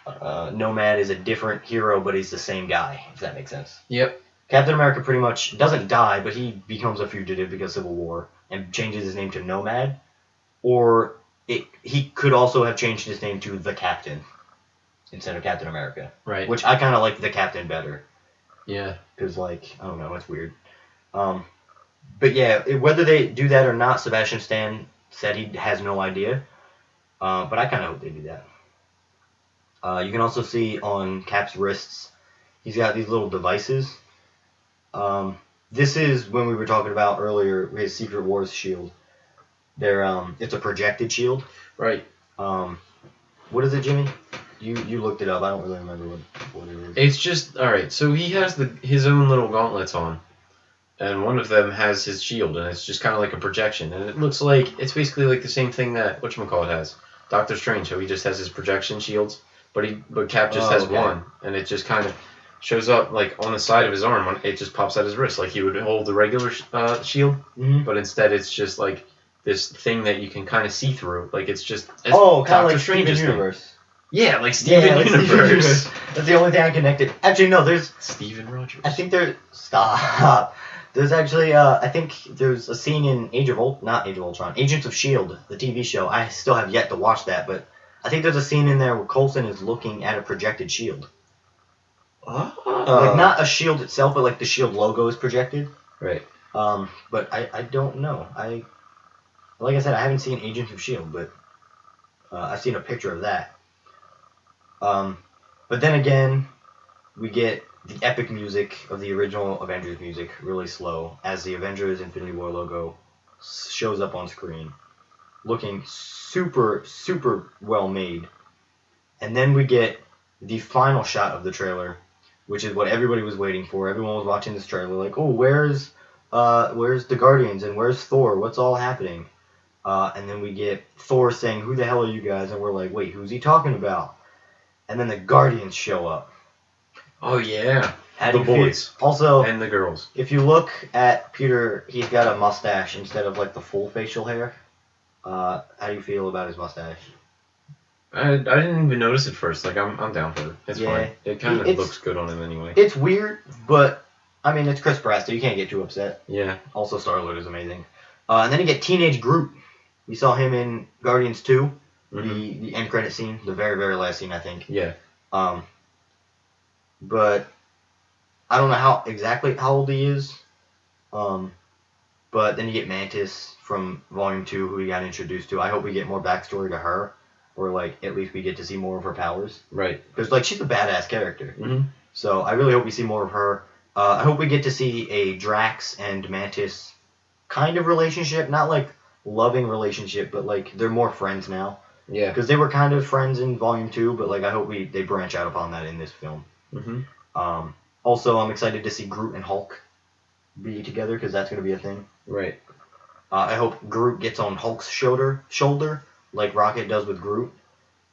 Nomad is a different hero, but he's the same guy, if that makes sense. Yep. Captain America pretty much doesn't die, but he becomes a fugitive because of Civil War and changes his name to Nomad. Or he could also have changed his name to the Captain instead of Captain America. Right. Which I kind of like the Captain better. Yeah. Because, like, I don't know, it's weird. But yeah, whether they do that or not, Sebastian Stan said he has no idea. But I kind of hope they do that. You can also see on Cap's wrists, he's got these little devices. This is when we were talking about earlier his Secret Wars shield. It's a projected shield. Right. What is it, Jimmy? You looked it up. I don't really remember what it is. It's just alright. So he has his own little gauntlets on, and one of them has his shield, and it's just kind of like a projection, and it looks like it's basically like the same thing that whatchamacallit has. Doctor Strange, so he just has his projection shields, but Cap just has okay. one, and it just kind of shows up like on the side of his arm. It just pops out his wrist like he would hold the regular shield, but instead it's just like this thing that you can kind of see through. Like it's just kind of Doctor like Strange's Steven thing. Universe. Yeah, like Steven like Universe. Steven Universe. That's the only thing I connected. Actually, no. There's Steven Rogers. I think there. Stop. There's actually. I think there's a scene in not Age of Ultron. Agents of Shield, the TV show. I still have yet to watch that, but I think there's a scene in there where Coulson is looking at a projected shield. Like not a shield itself, but like the shield logo is projected. Right. But I don't know. Like I said, I haven't seen Agents of Shield, but I've seen a picture of that. But then again, we get the epic music of the original Avengers music really slow as the Avengers Infinity War logo shows up on screen, looking super, super well made. And then we get the final shot of the trailer, which is what everybody was waiting for. Everyone was watching this trailer like, oh, where's the Guardians and where's Thor? What's all happening? And then we get Thor saying, who the hell are you guys? And we're like, wait, who's he talking about? And then the Guardians show up. Oh yeah, How the do you boys feel? Also, and the girls. if you look at Peter, he's got a mustache instead of like the full facial hair. How do you feel about his mustache? I didn't even notice it first. Like I'm down for it. It's Yeah. fine. It kind of looks good on him anyway. It's weird, but I mean it's Chris Pratt, so you can't get too upset. Yeah. Also, Star-Lord is amazing. And then you get Teenage Groot. We saw him in Guardians 2, the end credit scene, the very, very last scene, I think. Yeah. But I don't know exactly how old he is. But then you get Mantis from Volume 2, who we got introduced to. I hope we get more backstory to her, or like at least we get to see more of her powers. Right. Because like she's a badass character. Mm-hmm. So I really hope we see more of her. I hope we get to see a Drax and Mantis kind of relationship, not like loving relationship, but like they're more friends now. Yeah. Because they were kind of friends in Volume 2, but like I hope they branch out upon that in this film. Mm-hmm. Also, I'm excited to see Groot and Hulk be together because that's going to be a thing. Right. I hope Groot gets on Hulk's shoulder like Rocket does with Groot,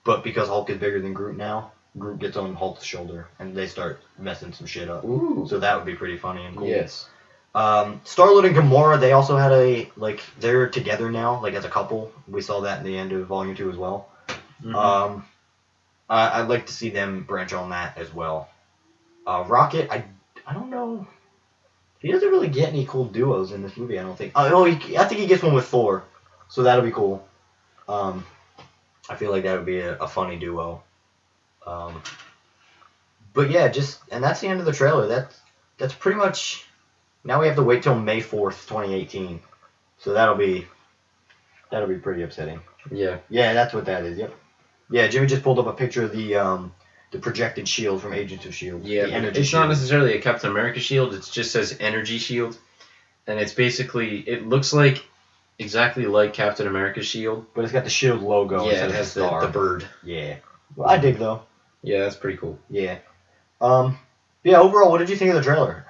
but because Hulk is bigger than Groot now, Groot gets on Hulk's shoulder and they start messing some shit up. Ooh. So that would be pretty funny and cool. Yes. Star-Lord and Gamora, they also had they're together now, like as a couple. We saw that in the end of Volume 2 as well. Mm-hmm. I'd like to see them branch on that as well. Rocket, I don't know. He doesn't really get any cool duos in this movie, I don't think. I think he gets one with Thor, so that'll be cool. I feel like that would be a funny duo. But yeah, and that's the end of the trailer. That's pretty much. Now we have to wait till May 4th, 2018. So that'll be pretty upsetting. Yeah. Yeah, that's what that is. Yep. Yeah, Jimmy just pulled up a picture of the projected shield from Agents of Shield. Yeah. The energy It's shield. not necessarily a Captain America shield. It just says energy shield, and it's basically it looks like exactly like Captain America's shield. But it's got the shield logo. Yeah, instead it of has the star. the bird. Yeah. Well, I dig though. Yeah, that's pretty cool. Yeah. Yeah. Overall, what did you think of the trailer?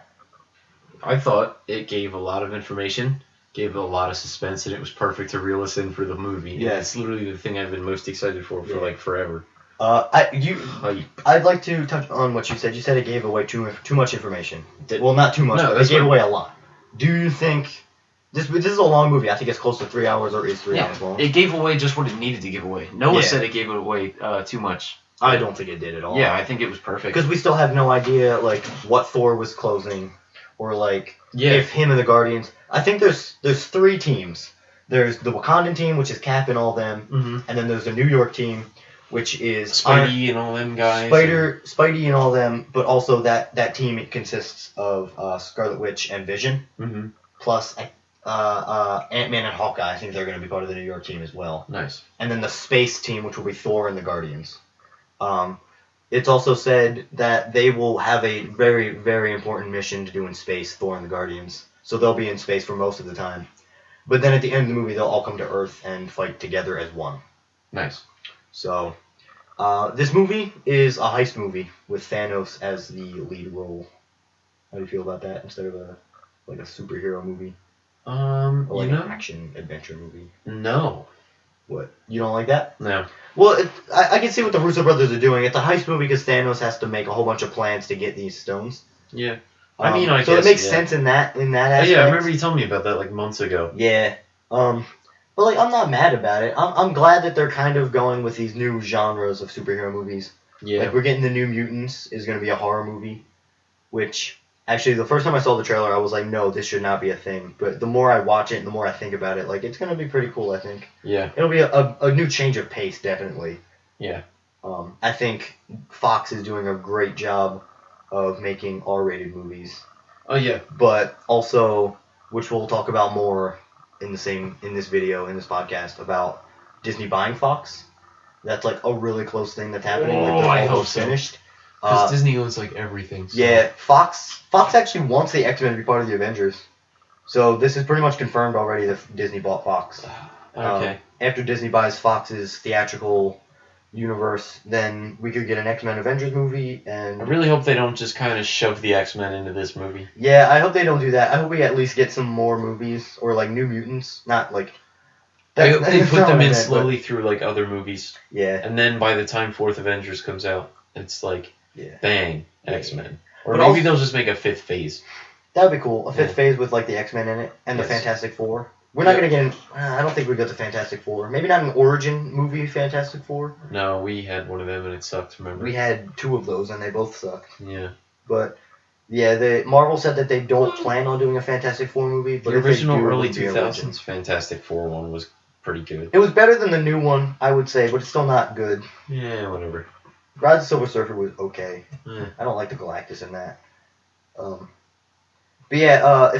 I thought it gave a lot of information, gave a lot of suspense, and it was perfect to reel us in for the movie. Yeah. And it's literally the thing I've been most excited for like forever. I'd like to touch on what you said. You said it gave away too much information. Well, not too much. No, but it gave away a lot. Do you think this is a long movie? I think it's close to 3 hours or is 3 hours long. It gave away just what it needed to give away. Noah Yeah. said it gave it away too much. I don't think it did at all. Yeah, I think it was perfect. Because we still have no idea like what Thor was closing, or like Yeah. if him and the Guardians. I think there's 3 teams. There's the Wakandan team, which is Cap and all them, Mm-hmm. and then there's the New York team, which is Spidey and all them guys. Spidey and all them, but also that team it consists of Scarlet Witch and Vision, Mm-hmm. plus Ant-Man and Hawkeye. I think they're going to be part of the New York team as well. Nice. And then the space team, which will be Thor and the Guardians. It's also said that they will have a very, very important mission to do in space, Thor and the Guardians. So they'll be in space for most of the time. But then at the end of the movie, they'll all come to Earth and fight together as one. Nice. So, This movie is a heist movie with Thanos as the lead role. How do you feel about that instead of a superhero movie or like an action adventure movie? No. What? You don't like that? No. Well, I can see what the Russo brothers are doing. It's a heist movie because Thanos has to make a whole bunch of plans to get these stones. Yeah. I guess, it makes sense in that aspect. Yeah, I remember you told me about that like months ago. Yeah. But like I'm not mad about it. I'm glad that they're kind of going with these new genres of superhero movies. Yeah. Like we're getting the New Mutants is going to be a horror movie, which actually the first time I saw the trailer I was like, no, this should not be a thing. But the more I watch it and the more I think about it, like it's going to be pretty cool. I think. Yeah. It'll be a new change of pace, definitely. Yeah. I think Fox is doing a great job of making R-rated movies. Oh yeah. But also, which we'll talk about more in this video, in this podcast, about Disney buying Fox. That's like a really close thing that's happening. Oh, like I they're hope almost so. finished. Because Disney owns like everything. So. Yeah, Fox actually wants the X-Men to be part of the Avengers. So this is pretty much confirmed already that Disney bought Fox. Okay. After Disney buys Fox's theatrical universe, then we could get an X-Men Avengers movie, and I really hope they don't just kind of shove the X-Men into this movie. Yeah, I hope they don't do that. I hope we at least get some more movies or like New Mutants, not like. I hope they put them in slowly through like other movies. Yeah. And then by the time Fourth Avengers comes out, it's like bang, X-Men. Or But maybe they'll just make a fifth phase. That would be cool. A fifth phase with like the X-Men in it and the Fantastic Four. We're not gonna get. I don't think we got the Fantastic Four. Maybe not an origin movie Fantastic Four. No, we had one of them and it sucked. Remember? We had two of those and they both sucked. Yeah. But yeah, Marvel said that they don't plan on doing a Fantastic Four movie. But the original if they do, early it would be 2000s Fantastic Four one was pretty good. It was better than the new one, I would say, but it's still not good. Yeah, whatever. Rise of the Silver Surfer was okay. Yeah. I don't like the Galactus in that. But yeah,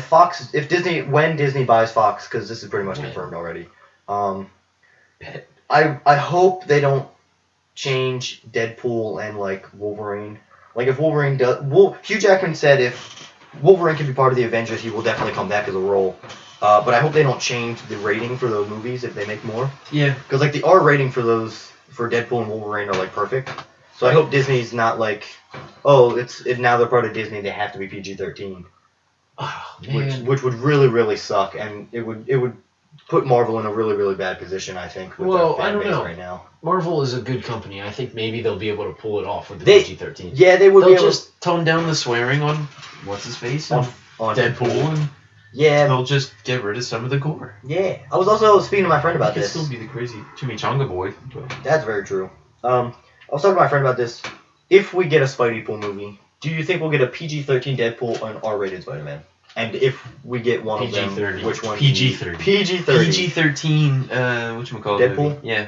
when Disney buys Fox, because this is pretty much confirmed already. I hope they don't change Deadpool and like Wolverine. Like if Wolverine does, Hugh Jackman said if Wolverine can be part of the Avengers, he will definitely come back as a role. But I hope they don't change the rating for those movies if they make more. Yeah. Because like the R rating for Deadpool and Wolverine are like perfect. So I hope Disney's not like, now they're part of Disney, they have to be PG-13. Oh, man. Which would really, really suck, and it would put Marvel in a really, really bad position, I think, with their fan base right now. Marvel is a good company. I think maybe they'll be able to pull it off with the PG-13. Yeah, they would. They'll just tone down the swearing on what's his face on Deadpool, and they'll just get rid of some of the gore. Yeah, I was also speaking to my friend about this. He could still be the crazy Chimichanga boy. But. That's very true. I was talking to my friend about this. If we get a Spidey Pool movie, do you think we'll get a PG-13 Deadpool or an R-rated Spider-Man? And if we get one of them, which one? PG-13. PG-13. PG-13, whatchamacallit? Deadpool? Yeah.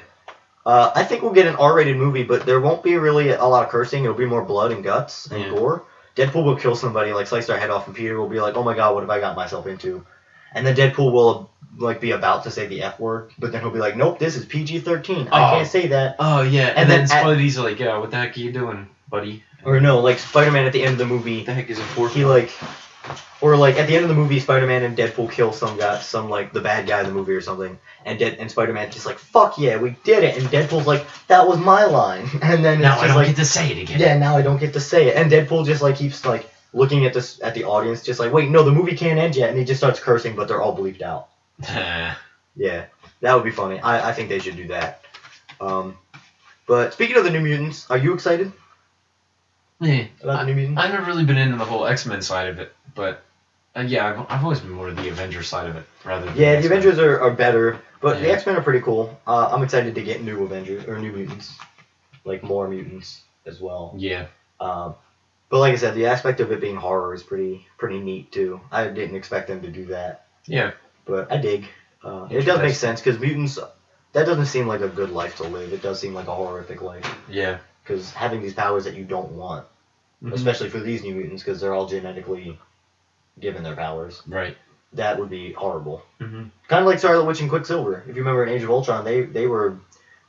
I think we'll get an R-rated movie, but there won't be really a lot of cursing. It'll be more blood and guts and gore. Deadpool will kill somebody, like slice their head off, and Peter will be like, oh my god, what have I got myself into? And then Deadpool will like be about to say the F word, but then he'll be like, nope, this is PG-13. I can't say that. Oh, yeah. And then Spidey's like, yeah, what the heck are you doing, buddy? Or no, like Spider-Man at the end of the movie. What the heck is a fourth? He like... Or like at the end of the movie, Spider-Man and Deadpool kill some guy, like the bad guy in the movie or something, and Spider-Man's just like, "Fuck yeah, we did it!" And Deadpool's like, "That was my line." And then now I don't get to say it again. Yeah, now I don't get to say it. And Deadpool just like keeps like looking at the audience, just like, "Wait, no, the movie can't end yet," and he just starts cursing, but they're all bleeped out. Yeah, that would be funny. I think they should do that. But speaking of the New Mutants, are you excited? Yeah, about the New Mutants? I've never really been into the whole X-Men side of it, but yeah, I've always been more of the Avengers side of it rather than the Avengers are better, but the X-Men are pretty cool. I'm excited to get new Avengers or New Mutants, like more mutants as well. Yeah. But like I said, the aspect of it being horror is pretty neat too. I didn't expect them to do that. Yeah. But I dig. It does make sense because mutants. That doesn't seem like a good life to live. It does seem like a horrific life. Yeah. Because having these powers that you don't want. Especially for these New Mutants, because they're all genetically given their powers. Right. That would be horrible. Mm-hmm. Kind of like Scarlet Witch and Quicksilver. If you remember in Age of Ultron, they were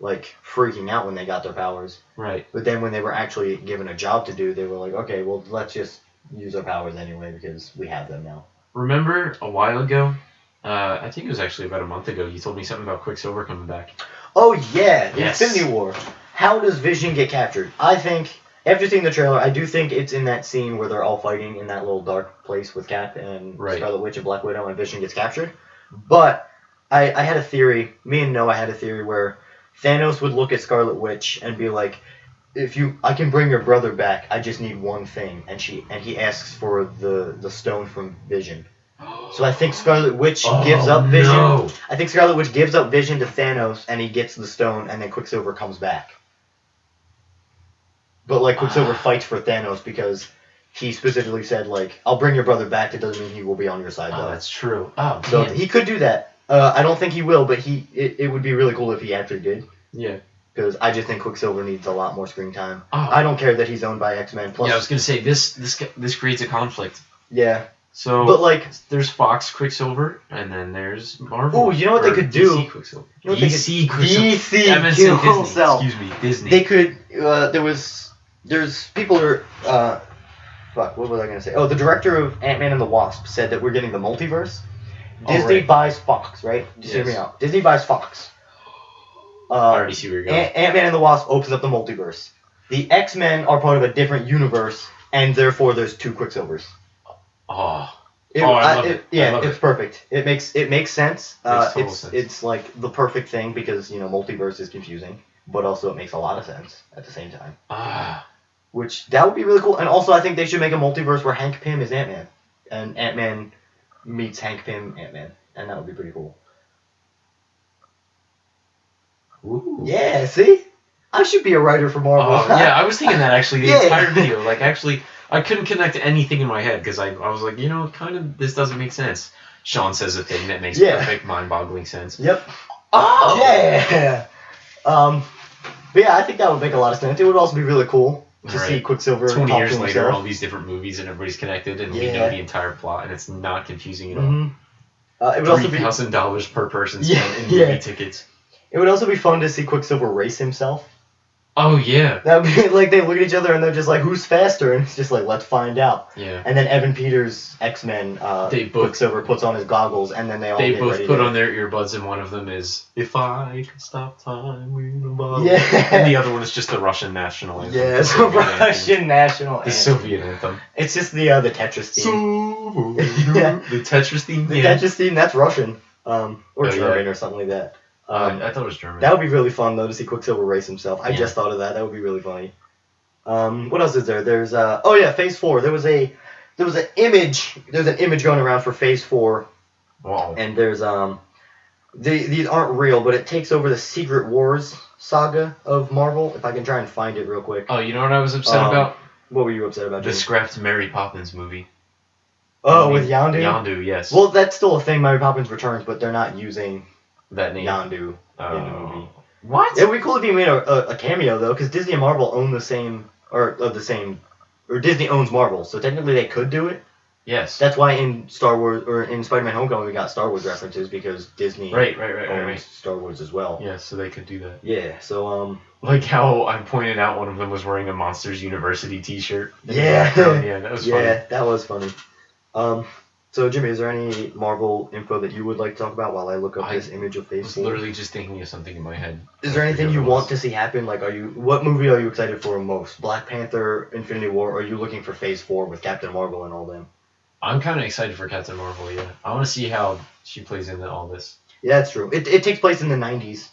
like freaking out when they got their powers. Right. But then when they were actually given a job to do, they were like, okay, well, let's just use our powers anyway because we have them now. Remember a while ago, I think it was actually about a month ago, you told me something about Quicksilver coming back. Oh, yeah. Yes. Infinity War. how does Vision get captured? I think after seeing the trailer, I do think it's in that scene where they're all fighting in that little dark place with Cap and Right. Scarlet Witch and Black Widow, and Vision gets captured. But I had a theory. Me and Noah had a theory where Thanos would look at Scarlet Witch and be like, I can bring your brother back. I just need one thing, and he asks for the stone from Vision. So I think Scarlet Witch gives up Vision. No. I think Scarlet Witch gives up Vision to Thanos, and he gets the stone, and then Quicksilver comes back. But like Quicksilver fights for Thanos because he specifically said like, "I'll bring your brother back." It doesn't mean he will be on your side though. Oh, that's true. Oh, So damn. he could do that. I don't think he will, but it would be really cool if he actually did. Yeah. Because I just think Quicksilver needs a lot more screen time. Oh. I don't care that he's owned by X-Men. Plus, Yeah, I was gonna say this creates a conflict. yeah. So, But like, there's Fox Quicksilver, and then there's Marvel. oh, you know what they or could do? DC Quicksilver. You know what they DC could- Quicksilver. DC I meant to say Disney. himself. Excuse me, Disney. They could. There's people who are. Fuck. What was I gonna say? Oh, the director of Ant-Man and the Wasp said that we're getting the multiverse. Disney right. buys Fox, right? Just hear me Yes. out. Disney buys Fox. I already see where you're going. Ant-Man and the Wasp opens up the multiverse. The X-Men are part of a different universe, and therefore there's two Quicksilvers. Oh. I love it. Yeah, I love it's it. perfect. It makes sense. Makes total It's sense. it's like the perfect thing because multiverse is confusing, but also it makes a lot of sense at the same time. Ah. Which that would be really cool. And also I think they should make a multiverse where Hank Pym is Ant-Man, and Ant-Man meets Hank Pym Ant-Man, and that would be pretty cool. Ooh. Yeah, see, I should be a writer for Marvel. Oh, yeah, I was thinking that actually the Yeah. entire video. Like, actually, I couldn't connect anything in my head because I was like, kind of, this doesn't make sense. Sean says a thing that makes Yeah. perfect, mind-boggling sense. Yep. Oh! Yeah. But yeah, I think that would make a lot of sense. It would also be really cool to Right. see Quicksilver 20 talk years to later, himself. all these different movies and everybody's connected and we Yeah. know the entire plot and it's not confusing at all. Mhm. It would also be $3,000 per person Yeah, spent in yeah. movie tickets. It would also be fun to see Quicksilver race himself. Oh, yeah. That would be like they look at each other and they're just like, "Who's faster?" And it's just like, "Let's find out." Yeah. And then Evan Peters' X-Men, They both- Quicksilver puts on his goggles, and then they all They get both ready put to... on their earbuds, and one of them is "If I Could Stop Time with a Bottle," Yeah. and the other one is just the Russian national anthem. Yeah, the it's a Soviet anthem. Russian national The anthem. Soviet anthem. It's just the Tetris theme. Yeah. The Tetris theme. The Yeah. Tetris theme, that's Russian, or Oh, German yeah. or something like that. I thought it was German. That would be really fun though to see Quicksilver race himself. I Yeah. just thought of that. That would be really funny. What else is there? There's oh yeah, Phase 4. There's an image going around for Phase 4, Wow. and there's these aren't real, but it takes over the Secret Wars saga of Marvel. If I can try and find it real quick. Oh, you know what I was upset about? What were you upset about? The Jimmy? scrapped Mary Poppins movie. Oh, with Yondu. Yondu, yes. Well, that's still a thing. Mary Poppins Returns, but they're not using that name. Yondu in the movie. What? It would be cool if he made a cameo though, because Disney and Marvel own the same, or Disney owns Marvel, so technically they could do it. Yes. That's why in Star Wars or in Spider-Man: Homecoming we got Star Wars references because Disney Right. owns Star Wars as well. Yeah, so they could do that. Yeah. So Like how I pointed out one of them was wearing a Monsters University T-shirt. in the Yeah. background. Yeah, that was funny. yeah, that was funny. So Jimmy, is there any Marvel info that you would like to talk about while I look up this image of I Phase was 4? literally just thinking of something in my head. Is there anything you want to see happen? Like, what movie are you excited for most? Black Panther, Infinity War, or are you looking for Phase 4 with Captain Marvel and all them? I'm kind of excited for Captain Marvel, yeah. I want to see how she plays into all this. Yeah, that's true. It takes place in the 90s,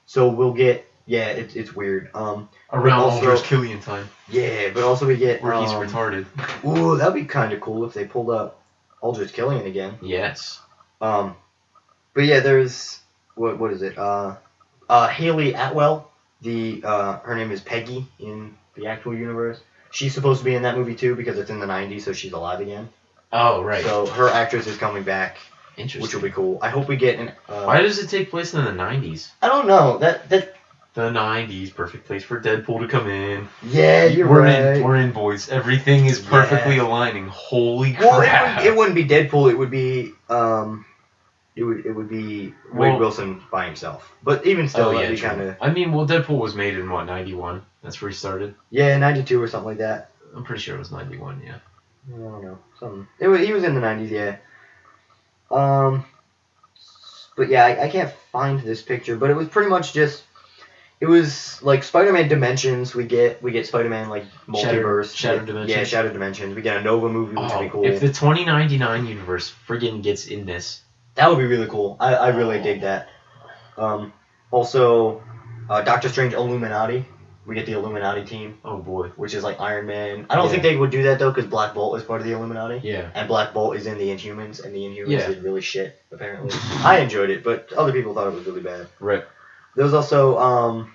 so we'll get... Yeah, it's weird. Around also- Aldrich Killian time, Yeah, but also we get... where he's retarded. Ooh, that'd be kind of cool if they pulled up Aldrich Killian again. Yes. But yeah, there's... What is it? Haley Atwell. Her name is Peggy in the actual universe. She's supposed to be in that movie too because it's in the 90s, so she's alive again. Oh, right. So her actress is coming back, Interesting. which will be cool. I hope we get an... Why does it take place in the 90s? I don't know. That The 90s, perfect place for Deadpool to come in. Yeah, you're we're right. We're in, boys. Everything is perfectly aligning. Holy crap. Well, it wouldn't be Deadpool. It would be it would be Wade Wilson by himself. But even still, that'd be kind of... I mean, well, Deadpool was made in, what, 91? That's where he started? Yeah, 92 or something like that. I'm pretty sure it was 91, yeah. I don't know. Something. He was in the 90s, yeah. But yeah, I can't find this picture, but it was pretty much just... It was like Spider-Man Dimensions. We get Spider-Man like multiverse. Shattered Dimensions. Yeah, Shattered Dimensions. We get a Nova movie, which would be cool. If the 2099 universe friggin' gets in this, that would be really cool. I really dig that. Also, Doctor Strange Illuminati. We get the Illuminati team. Oh boy. Which is like Iron Man. I don't think they would do that though, because Black Bolt is part of the Illuminati. Yeah. And Black Bolt is in the Inhumans, and the Inhumans did really shit, apparently. I enjoyed it, but other people thought it was really bad. Right. There was also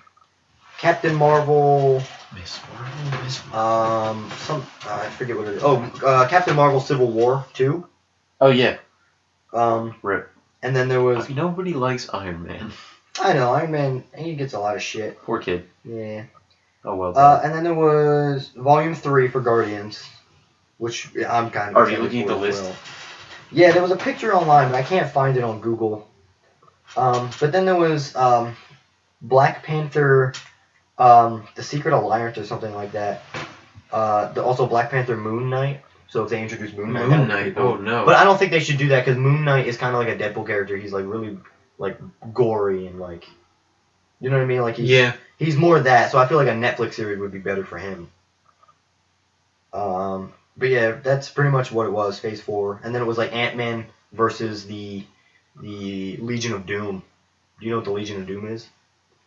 Captain Marvel. Miss Marvel. I forget what it is. Captain Marvel Civil War 2. Oh yeah. Rip. And then there was. Nobody likes Iron Man. I know, Iron Man, he gets a lot of shit. Poor kid. Yeah. Oh well done. And then there was Volume 3 for Guardians, which I'm kind of. Are you looking at the list? Well. Yeah, there was a picture online, but I can't find it on Google. But then there was Black Panther, The Secret Alliance or something like that. Also Black Panther Moon Knight. So if they introduce Moon Knight. Moon Knight. Oh no. But I don't think they should do that because Moon Knight is kind of like a Deadpool character. He's like really like gory and like, you know what I mean? Like he's more that. So I feel like a Netflix series would be better for him. But yeah, that's pretty much what it was. Phase 4, and then it was like Ant-Man versus the Legion of Doom. Do you know what the Legion of Doom is?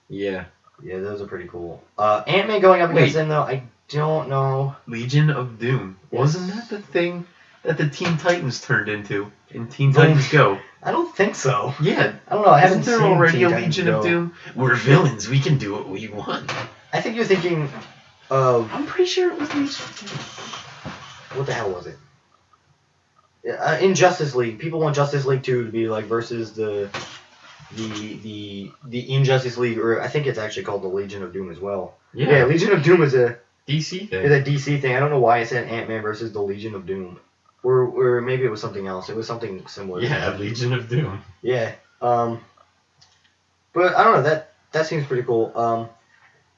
Yeah. Yeah, those are pretty cool. Ant-Man going up against them though, I don't know. Legion of Doom. Yes. Wasn't that the thing that the Teen Titans turned into in Teen Titans Go? I don't think so. Yeah. I don't know. I haven't Isn't there seen already Teen a Legion of Doom? We're villains. We can do what we want. I think you're thinking of. I'm pretty sure it was Legion of Doom. What the hell was it? In Justice League, people want Justice League 2 to be like versus the Injustice League, or I think it's actually called the Legion of Doom as well. Yeah, Legion of Doom is a DC thing. It's a DC thing. I don't know why it said Ant-Man versus the Legion of Doom, or maybe it was something else. It was something similar. Yeah, Legion of Doom. Yeah. But I don't know. That seems pretty cool.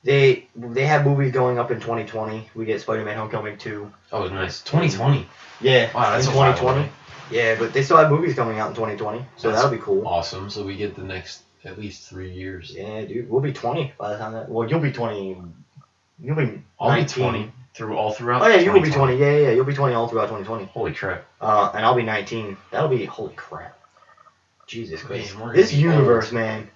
They have movies going up in 2020. We get Spider-Man: Homecoming 2. Oh, nice. 2020. Yeah. Wow, that's in 2020. Yeah, but they still have movies coming out in 2020, so that'll be cool. Awesome. So we get the next at least 3 years. Yeah, dude. We'll be 20 by the time that. Well, you'll be 20. You'll be 19. I'll be 20 throughout. Oh yeah, you will be 20. Yeah. You'll be 20 all throughout 2020. Holy crap. And I'll be 19. That'll be holy crap. Jesus Christ. Man, This universe, man.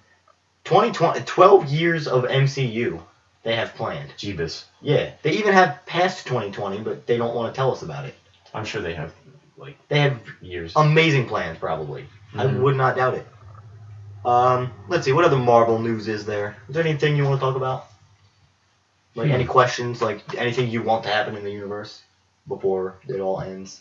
2020, 12 years of MCU they have planned. Jeebus. Yeah, they even have past 2020, but they don't want to tell us about it. I'm sure they have they have years. Amazing plans, probably. Mm-hmm. I would not doubt it. Let's see, what other Marvel news is there? Is there anything you want to talk about? Like any questions? Like anything you want to happen in the universe before it all ends?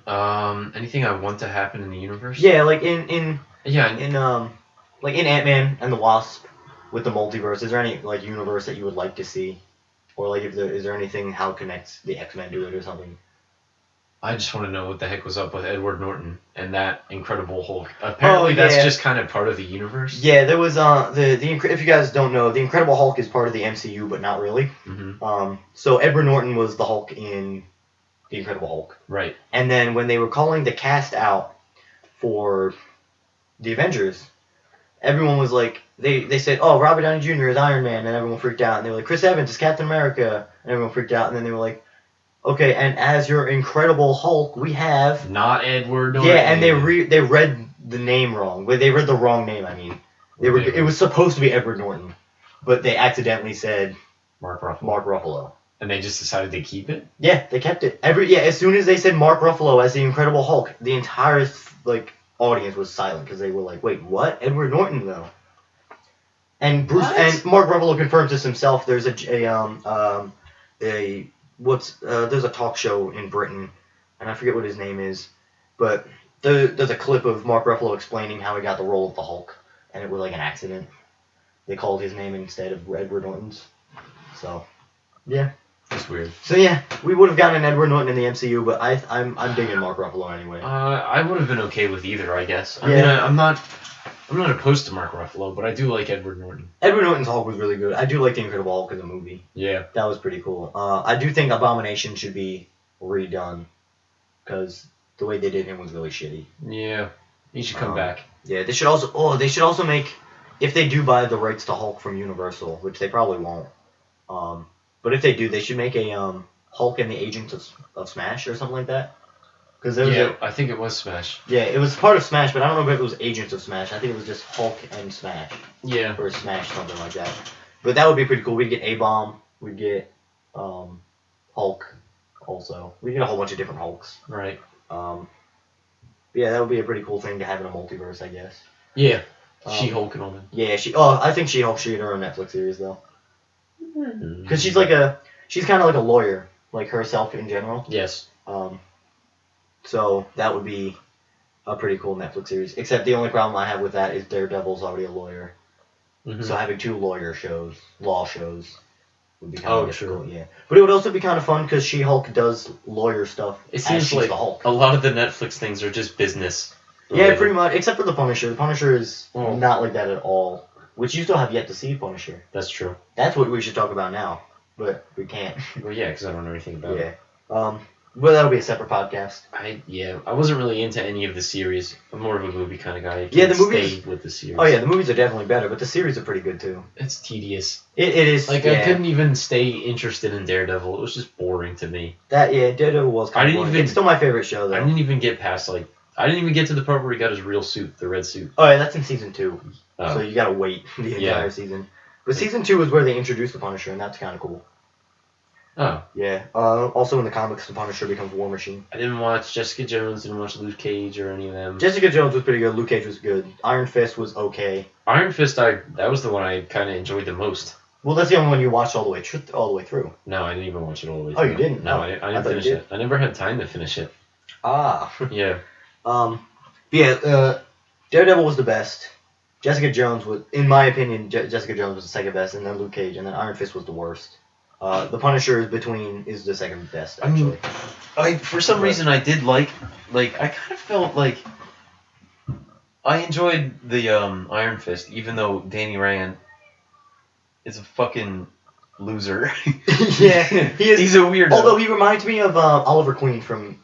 Anything I want to happen in the universe? Yeah, like in like in Ant-Man and the Wasp with the multiverse. Is there any like universe that you would like to see, or like is there anything how it connects the X-Men to it or something? I just want to know what the heck was up with Edward Norton and that Incredible Hulk. Apparently, that's just kind of part of the universe. Yeah, there was if you guys don't know, the Incredible Hulk is part of the MCU, but not really. Mm-hmm. So Edward Norton was the Hulk in the Incredible Hulk. Right. And then when they were calling the cast out for the Avengers, everyone was like, they said, oh, Robert Downey Jr. is Iron Man, and everyone freaked out. And they were like, Chris Evans is Captain America, and everyone freaked out. And then they were like, okay, and as your Incredible Hulk, we have... Not Edward Norton. Yeah, and they read the name wrong. They read the wrong name, I mean. It was supposed to be Edward Norton, but they accidentally said... Mark Ruffalo. And they just decided to keep it? Yeah, they kept it. As soon as they said Mark Ruffalo as the Incredible Hulk, the entire, audience was silent, because they were like, wait, what? Edward Norton, though. And and Mark Ruffalo confirms this himself. There's there's a talk show in Britain, and I forget what his name is, but there's a clip of Mark Ruffalo explaining how he got the role of the Hulk, and it was like an accident. They called his name instead of Edward Norton's. So, yeah. That's weird. So yeah, we would have gotten an Edward Norton in the MCU, but I'm digging Mark Ruffalo anyway. I would have been okay with either, I guess. I mean, I'm not opposed to Mark Ruffalo, but I do like Edward Norton. Edward Norton's Hulk was really good. I do like the Incredible Hulk as a movie. Yeah. That was pretty cool. I do think Abomination should be redone, because the way they did him was really shitty. Yeah. He should come back. Yeah, they should also make if they do buy the rights to Hulk from Universal, which they probably won't, but if they do, they should make a Hulk and the Agents of Smash or something like that. Because there was I think it was Smash. yeah, it was part of Smash, but I don't know if it was Agents of Smash. I think it was just Hulk and Smash. Yeah. Or Smash, something like that. But that would be pretty cool. We'd get A-Bomb. We'd get Hulk also. We'd get a whole bunch of different Hulks. Right. Yeah, that would be a pretty cool thing to have in a multiverse, I guess. Yeah. She-Hulk and all that. Yeah, I think She-Hulk should get her own Netflix series, though. Because she's kind of like a lawyer, like herself in general. Yes. So that would be a pretty cool Netflix series. Except the only problem I have with that is Daredevil's already a lawyer. Mm-hmm. So having 2 law shows, would be kind of difficult. Yeah, but it would also be kind of fun because She-Hulk does lawyer stuff. It seems like the Hulk. A lot of the Netflix things are just business. Yeah, pretty much. Except for the Punisher. The Punisher is not like that at all. Which you still have yet to see Punisher. That's true. That's what we should talk about now, but we can't. Well, yeah, because I don't know anything about it. But that'll be a separate podcast. I wasn't really into any of the series. I'm more of a movie kind of guy. The movies stay with the series. Oh yeah, the movies are definitely better, but the series are pretty good too. It's tedious. It is. Like I couldn't even stay interested in Daredevil. It was just boring to me. Daredevil was kind of boring. It's still my favorite show though. I didn't even get past I didn't even get to the part where he got his real suit, the red suit. Oh yeah, that's in season 2. So you gotta wait the entire season. But season 2 is where they introduce the Punisher, and that's kind of cool. Oh. Yeah. Also in the comics, the Punisher becomes War Machine. I didn't watch Jessica Jones, didn't watch Luke Cage or any of them. Jessica Jones was pretty good. Luke Cage was good. Iron Fist was okay. Iron Fist, that was the one I kind of enjoyed the most. Well, that's the only one you watched all the way through. No, I didn't even watch it all the way through. Oh, you didn't? No, I didn't finish it. I never had time to finish it. Ah. Yeah. Daredevil was the best. Jessica Jones was, in my opinion, Jessica Jones was the second best, and then Luke Cage, and then Iron Fist was the worst. The Punisher is the second best, actually. For some reason, I did like I kind of felt like I enjoyed the Iron Fist, even though Danny Rand is a fucking loser. Yeah, he is. He's a weirdo. Although he reminds me of Oliver Queen from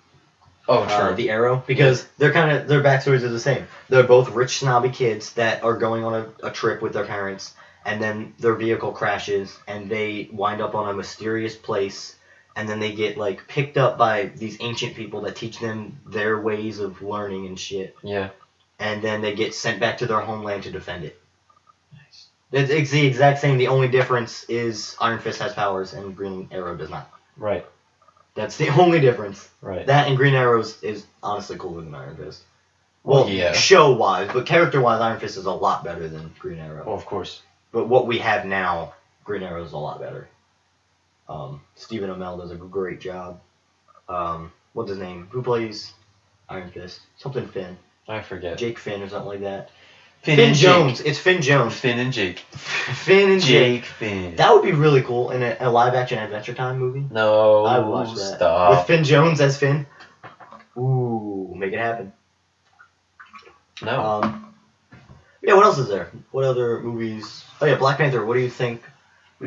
The Arrow, because their backstories are the same. They're both rich, snobby kids that are going on a trip with their parents, and then their vehicle crashes, and they wind up on a mysterious place, and then they get picked up by these ancient people that teach them their ways of learning and shit. Yeah. And then they get sent back to their homeland to defend it. Nice. It's the exact same. The only difference is Iron Fist has powers and Green Arrow does not. Right. That's the only difference. Right. That and Green Arrow is honestly cooler than Iron Fist. Well, yeah. Show-wise, but character-wise, Iron Fist is a lot better than Green Arrow. Well, of course. But what we have now, Green Arrow is a lot better. Stephen Amell does a great job. What's his name? Who plays Iron Fist? Something Finn. I forget. Jake Finn or something like that. Finn Jones. Jake. It's Finn Jones. Finn and Jake. Finn and Jake. Finn. That would be really cool in a live-action Adventure Time movie. No, I would watch that. Stop. With Finn Jones as Finn. Ooh, make it happen. No. Yeah, what else is there? What other movies? Oh yeah, Black Panther. What do you think?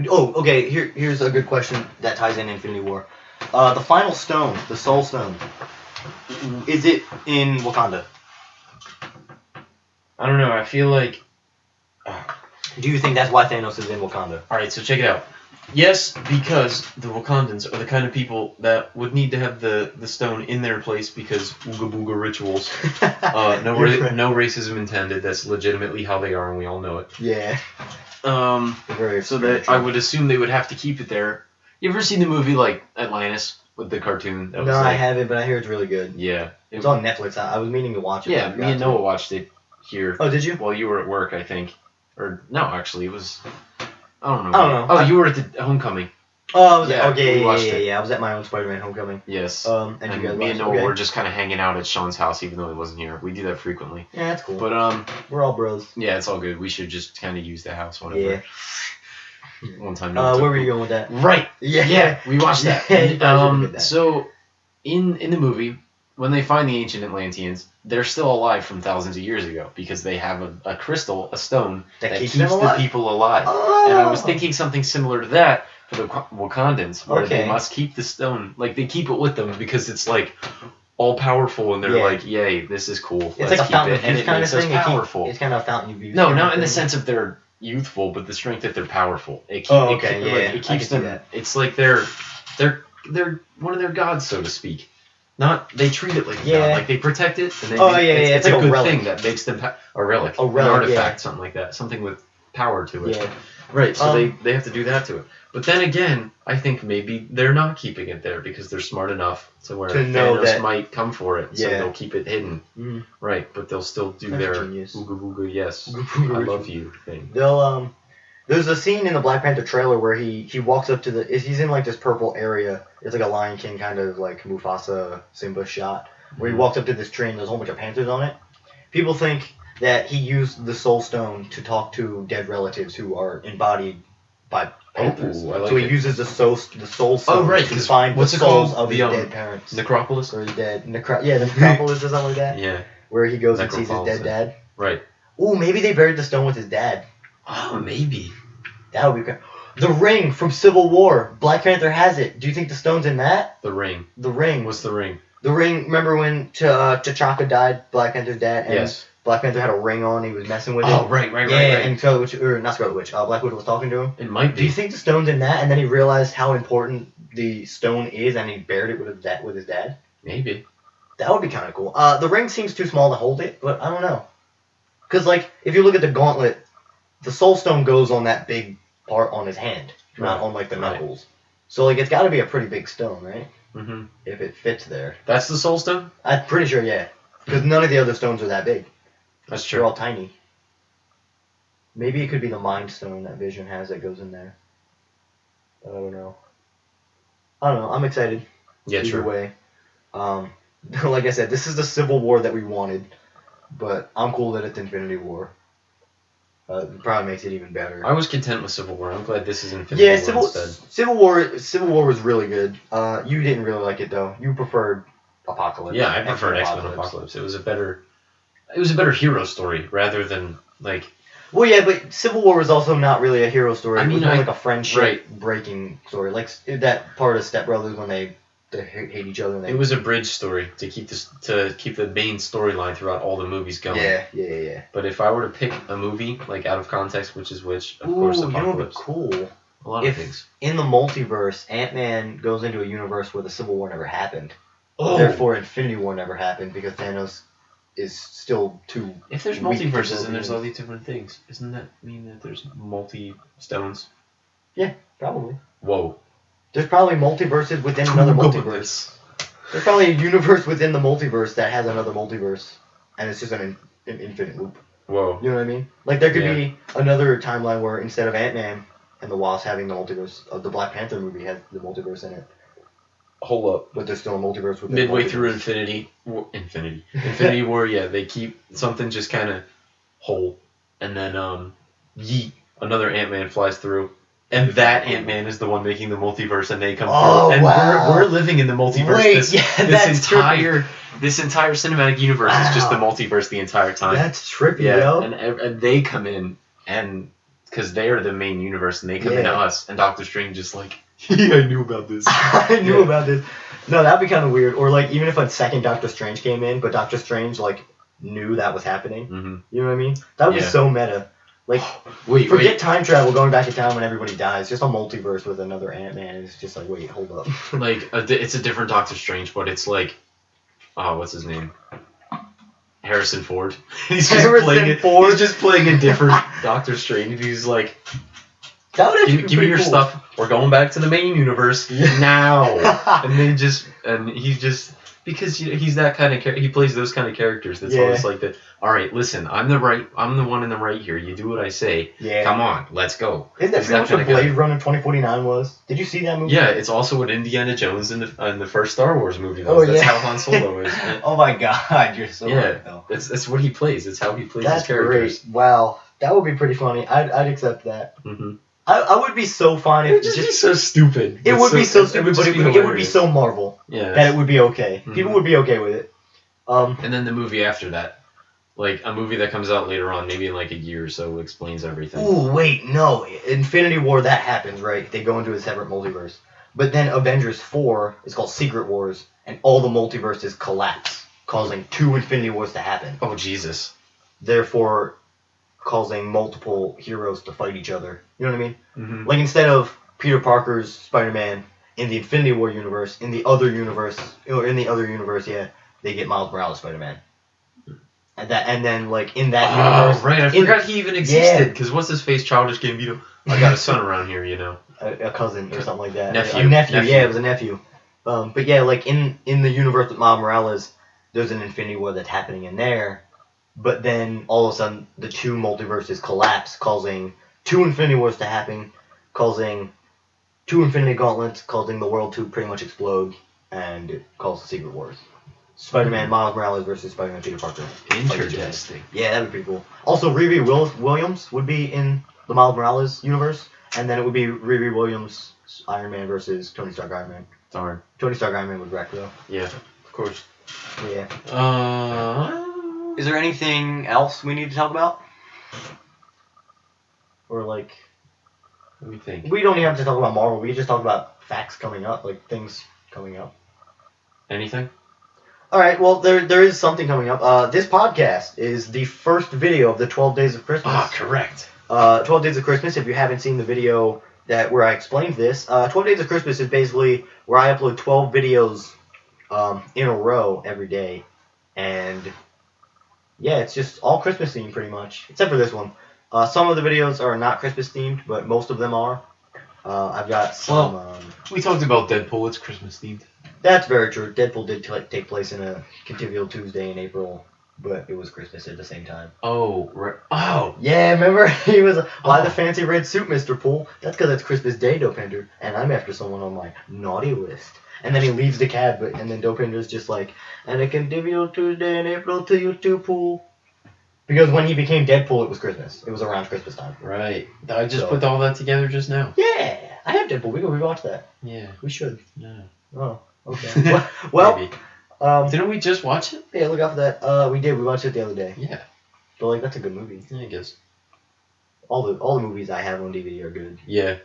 Oh, okay. Here's a good question that ties in Infinity War. The Final Stone, the Soul Stone. Is it in Wakanda? I don't know. I feel like. Do you think that's why Thanos is in Wakanda? All right, so check it out. Yes, because the Wakandans are the kind of people that would need to have the stone in their place because ooga booga rituals. No racism intended. That's legitimately how they are, and we all know it. Yeah. So that I would assume they would have to keep it there. You ever seen the movie Atlantis with the cartoon? That was I haven't, but I hear it's really good. Yeah. It's on Netflix. I was meaning to watch it. Yeah, me and Noah watched it here. Oh, did you? Well, you were at work, I think. Or no, actually, it was. I don't know. Oh, you were at the homecoming. Oh, I was yeah. I was at my own Spider-Man homecoming. Yes. And you guys me and Noah were just kind of hanging out at Sean's house, even though he wasn't here. We do that frequently. Yeah, that's cool. But we're all bros. Yeah, it's all good. We should just kind of use the house, whatever. Yeah. One time. Where were you going with that? Right. Yeah. We watched that. that. So, in the movie, when they find the ancient Atlanteans, they're still alive from thousands of years ago because they have a crystal, a stone that keeps the people alive. Oh. And I was thinking something similar to that for the Wakandans, where they must keep the stone, they keep it with them because it's all powerful, and they're Yeah. like, "Yay, this is cool. It's Let's like a keep fountain it," of and youth it kind of makes us thing. powerful. It's kind of a fountain of youth. No, kind not of in the thing. sense of they're youthful, but the strength that they're powerful. It Oh, okay, it, yeah, like, it I keeps can see them. that. It's like they're one of their gods, so to speak. Not they treat it like a Yeah. god, like they protect it, and they Oh, make, yeah, it's, yeah, it's it's a like a good relic. thing that makes them a relic, A relic, an artifact, yeah. something like that, something with power to it. Yeah. Right, so Um, they have to do that to it. But then again, I think maybe they're not keeping it there because they're smart enough to where To know Thanos that- might come for it, so Yeah. they'll keep it hidden. Mhm. Right, but they'll still do That's their genius. ooga booga yes, Ooga booga I ritual. love you thing. They'll There's a scene in the Black Panther trailer where he walks up to he's in like this purple area. It's like a Lion King kind of like Mufasa Simba shot where he walks up to this tree and there's a whole bunch of panthers on it. People think that he used the Soul Stone to talk to dead relatives who are embodied by panthers. I like so he it. uses the Soul Stone right, to 'cause find what's the it souls called? of his The, dead parents. Necropolis? Or his dead the Necropolis or something like that. Yeah, Where he goes and sees his Necropolis, dead dad. right. Ooh, maybe they buried the stone with his dad. Oh, maybe. That would be great. The ring from Civil War. Black Panther has it. Do you think the stone's in that? The ring. The ring. What's the ring? The ring. Remember when T'Chaka died, Black Panther's dad, and Yes. Black Panther had a ring on. He was messing with it. Oh, right. Yeah, and Scarlet Witch, or not Scarlet Witch. Black Widow was talking to him. It might Do you be. think the stone's in that? And then he realized how important the stone is, and he buried it with his dad. Maybe. That would be kind of cool. The ring seems too small to hold it, but I don't know. Because like, if you look at the gauntlet, the Soul Stone goes on that big part on his hand, not on like the Right. knuckles. So like, it's got to be a pretty big stone, right? Mm-hmm. If it fits there. That's the Soul Stone? I'm pretty sure, yeah. Because none of the other stones are that big. That's They're true. all tiny. Maybe it could be the Mind Stone that Vision has that goes in there. I don't know. I'm excited. Yeah, Either true. way. Like I said, this is the Civil War that we wanted. But I'm cool that it's Infinity War. It probably makes it even better. I was content with Civil War. I'm glad this is Infinity War instead. Civil War was really good. You didn't really like it though. You preferred Apocalypse. Yeah, I preferred X-Men Apocalypse. It was a better hero story rather than like. Well, yeah, but Civil War was also not really a hero story. I mean, it was more like a friendship right. breaking story, like that part of Step Brothers when they hate each other. And It was a bridge story to keep the main storyline throughout all the movies going. Yeah. But if I were to pick a movie like out of context, which, of course, you know what would be Apocalypse. cool? A lot of things. In the multiverse, Ant-Man goes into a universe where the Civil War never happened. Oh. Therefore, Infinity War never happened because Thanos is still too. If there's weak to multiverses go and there's in. all these different things, doesn't that mean that there's multi-stones? Yeah, probably. Whoa. There's probably multiverses within another multiverse. There's probably a universe within the multiverse that has another multiverse, and it's just an infinite loop. Whoa. You know what I mean? Like there could Yeah. be another timeline where instead of Ant-Man and the Wasp having the multiverse, the Black Panther movie has the multiverse in it, Hold up. but there's still a multiverse within Midway the multiverse. through Infinity War, yeah, they keep something just kind of whole, and then yeet, another Ant-Man flies through, and that Ant-Man is the one making the multiverse, and they come through, and wow. we're living in the multiverse. Wait, this that's entire cinematic universe is just the Wow. multiverse the entire time. That's trippy, yeah, yo. and they come in, and because they are the main universe, and they come into us, and Doctor Strange is like, yeah, I knew about this. I knew about this. No, that'd be kind of weird. Or like even if a second Doctor Strange came in, but Doctor Strange like knew that was happening. Mm-hmm. You know what I mean? That would be so meta. Like, forget time travel, going back in time when everybody dies. Just a multiverse with another Ant-Man. It's just like, wait, hold up. Like it's a different Doctor Strange, but it's like, what's his name? Harrison Ford. He's just playing a different Doctor Strange. He's like, that would actually give me your stuff. We're going back to the main universe now. And then he's just because he's that kind of he plays those kind of characters. That's always like that. All right, listen, I'm the one in the right here. You do what I say. Yeah. Come on, let's go. Isn't that pretty much what Blade Runner 2049 was? Did you see that movie? Yeah, it's also what Indiana Jones in the first Star Wars movie was. Oh, That's yeah. how Han Solo is. Oh my god, you're so right, though. That's what he plays. It's how he plays That's his characters. great. Wow, that would be pretty funny. I'd accept that. Mm-hmm. I would be so fine It if would just be so stupid. It would be so stupid, but it would be hilarious. so Marvel Yeah. that it would be okay. Mm-hmm. People would be okay with it. And then the movie after that, like a movie that comes out later on, maybe in like a year or so, explains everything. Ooh, wait, no. Infinity War, that happens, right? They go into a separate multiverse. But then Avengers 4 is called Secret Wars, and all the multiverses collapse, causing 2 Infinity Wars to happen. Oh, Jesus. Therefore, causing multiple heroes to fight each other. You know what I mean? Mm-hmm. Like, instead of Peter Parker's Spider-Man in the Infinity War universe, in the other universe, they get Miles Morales Spider-Man. And then like in that universe, right? I forgot he even existed. Because what's his face? Childish Gambino. I got a son around here, you know. A cousin or something like that. Nephew. A nephew. Yeah, it was a nephew. But yeah, like in the universe with Miles Morales, there's an Infinity War that's happening in there. But then all of a sudden, the 2 multiverses collapse, causing 2 Infinity Wars to happen, causing 2 Infinity Gauntlets, causing the world to pretty much explode, and it calls the Secret Wars. Spider-Man Miles Morales versus Spider-Man Peter Parker. Interesting. Yeah, that'd be pretty cool. Also, Riri Williams would be in the Miles Morales universe, and then it would be Riri Williams Iron Man versus Tony Stark Iron Man. Darn. Tony Stark Iron Man would wreck though. Yeah, of course. Yeah. Is there anything else we need to talk about? Or like, Let me think. we don't even have to talk about Marvel. We can just talk about facts coming up, like things coming up. Anything? All right. Well, there is something coming up. This podcast is the first video of the 12 Days of Christmas. Ah, correct. 12 Days of Christmas. If you haven't seen the video where I explained this, 12 Days of Christmas is basically where I upload 12 videos in a row every day, and yeah, it's just all Christmas themed pretty much, except for this one. Some of the videos are not Christmas themed, but most of them are. I've got some. We talked about Deadpool. It's Christmas themed. That's very true. Deadpool did take place in a Convivial Tuesday in April, but it was Christmas at the same time. Oh, right. Oh. Yeah, remember? He was, why the fancy red suit, Mr. Poole? That's because it's Christmas Day, Dopinder, and I'm after someone on my naughty list. And then he leaves the cab, and then Dopinder's just like, and a Convivial Tuesday in April to you too, Poole. Because when he became Deadpool, it was Christmas. It was around Christmas time. Right. I just put all that together just now. Yeah, I have Deadpool. We can rewatch that. Yeah. We should. No. Oh, okay. Well, maybe. Um, Didn't we just watch it? Yeah, look out for that. We did. We watched it the other day. Yeah. But like, that's a good movie. Yeah, I guess. All the movies I have on DVD are good. Yeah.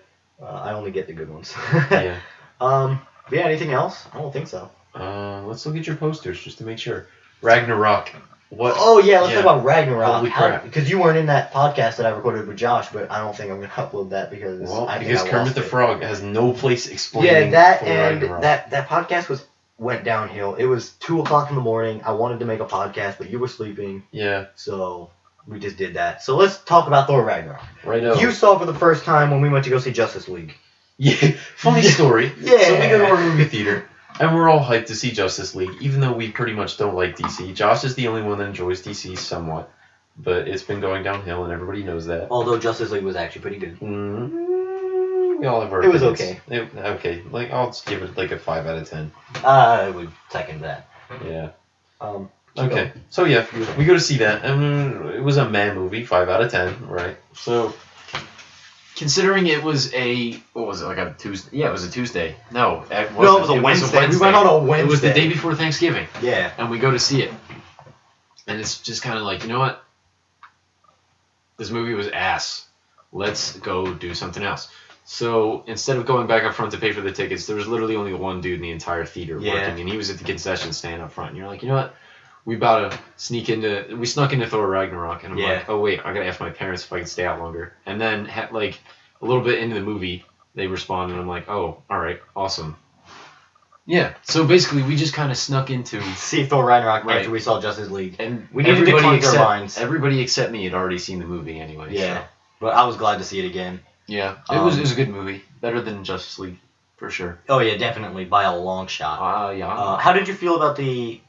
I only get the good ones. Yeah. But yeah, anything else? I don't think so. Let's look at your posters just to make sure. Ragnarok. What? Oh yeah, let's talk about Ragnarok. Holy crap! Because you weren't in that podcast that I recorded with Josh, but I don't think I'm gonna upload that because Kermit the Frog has no place explaining. Yeah, that and Ragnarok. that podcast went downhill. It was 2:00 in the morning. I wanted to make a podcast, but you were sleeping. Yeah. So we just did that. So let's talk about Thor Ragnarok. Right now. You saw it for the first time when we went to go see Justice League. Yeah. Funny story. Yeah. So we go to our movie theater. And we're all hyped to see Justice League, even though we pretty much don't like DC. Josh is the only one that enjoys DC somewhat, but it's been going downhill, and everybody knows that. Although Justice League was actually pretty good. We all have our It was opinions. okay. Okay, like I'll just give it like a 5 out of 10. I would second that. Yeah. Okay. So yeah, we go to see that, and it was a man movie, 5 out of 10, right? So. Considering it was what was it, like a Tuesday? Yeah, it was a Tuesday. No, it was a Wednesday. We went on a Wednesday. It was the day before Thanksgiving. Yeah. And we go to see it. And it's just kind of like, you know what? This movie was ass. Let's go do something else. So instead of going back up front to pay for the tickets, there was literally only one dude in the entire theater working, and he was at the concession stand up front. And you're like, you know what? We snuck into Thor Ragnarok, and I'm like, oh wait, I gotta ask my parents if I can stay out longer. And then like a little bit into the movie, they respond, and I'm like, oh, all right, awesome. Yeah. So basically, we just kind of snuck into see Thor Ragnarok after we saw Justice League, and we needed to cleanse our minds. Everybody except me had already seen the movie anyway. Yeah. So. But I was glad to see it again. Yeah. It was a good movie, better than Justice League for sure. Oh yeah, definitely by a long shot. Yeah. How did you feel about the?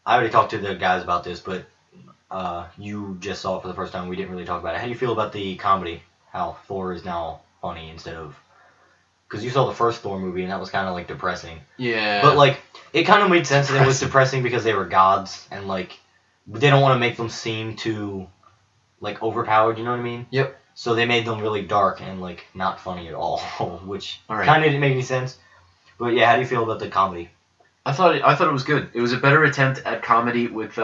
I already talked to the guys about this, but you just saw it for the first time. We didn't really talk about it. How do you feel about the comedy? How Thor is now funny instead of... Because you saw the first Thor movie, and that was kind of, like, depressing. Yeah. But, like, it kind of made sense that it was depressing because they were gods, and, like, they don't want to make them seem too, like, overpowered, you know what I mean? Yep. So they made them really dark and, like, not funny at all, which kind of didn't make any sense. But, yeah, how do you feel about the comedy? I thought it was good. It was a better attempt at comedy with,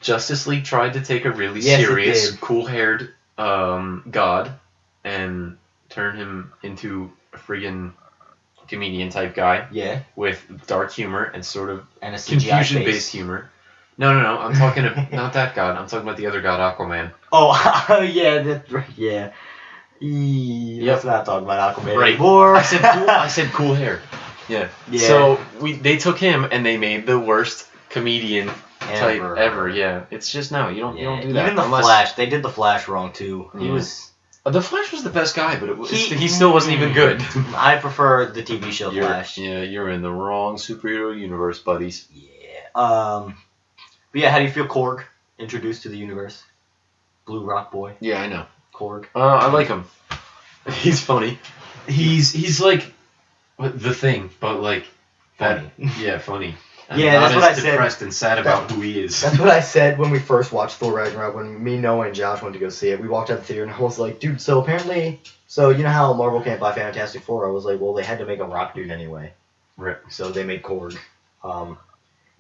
Justice League tried to take a really serious, cool-haired god and turn him into a friggin' comedian type guy Yeah. with dark humor and sort of And a CGI confusion face. based humor. No. I'm talking not that god. I'm talking about the other god, Aquaman. Oh, yeah, that's right. Yeah. Let's not talk about Aquaman Right. anymore. I said cool hair. Yeah. Yeah. So they took him and they made the worst comedian type ever. Yeah. It's just no, you don't do that. Even the Flash, they did the Flash wrong too. He was. The Flash was the best guy, but he still wasn't even good. I prefer the TV show Flash. Yeah, you're in the wrong superhero universe, buddies. Yeah. But yeah, how do you feel Korg introduced to the universe? Blue Rock Boy. Yeah, I know. Korg. I like him. He's funny. He's like the Thing, but like Funny. Yeah, funny. And Yeah, not that's what as I said. depressed and sad about who he is. That's what I said when we first watched Thor Ragnarok. When me, Noah, and Josh went to go see it, we walked out the theater and I was like, dude, so apparently, you know how Marvel can't buy Fantastic Four? I was like, well, they had to make a rock dude anyway. Right. So they made Korg.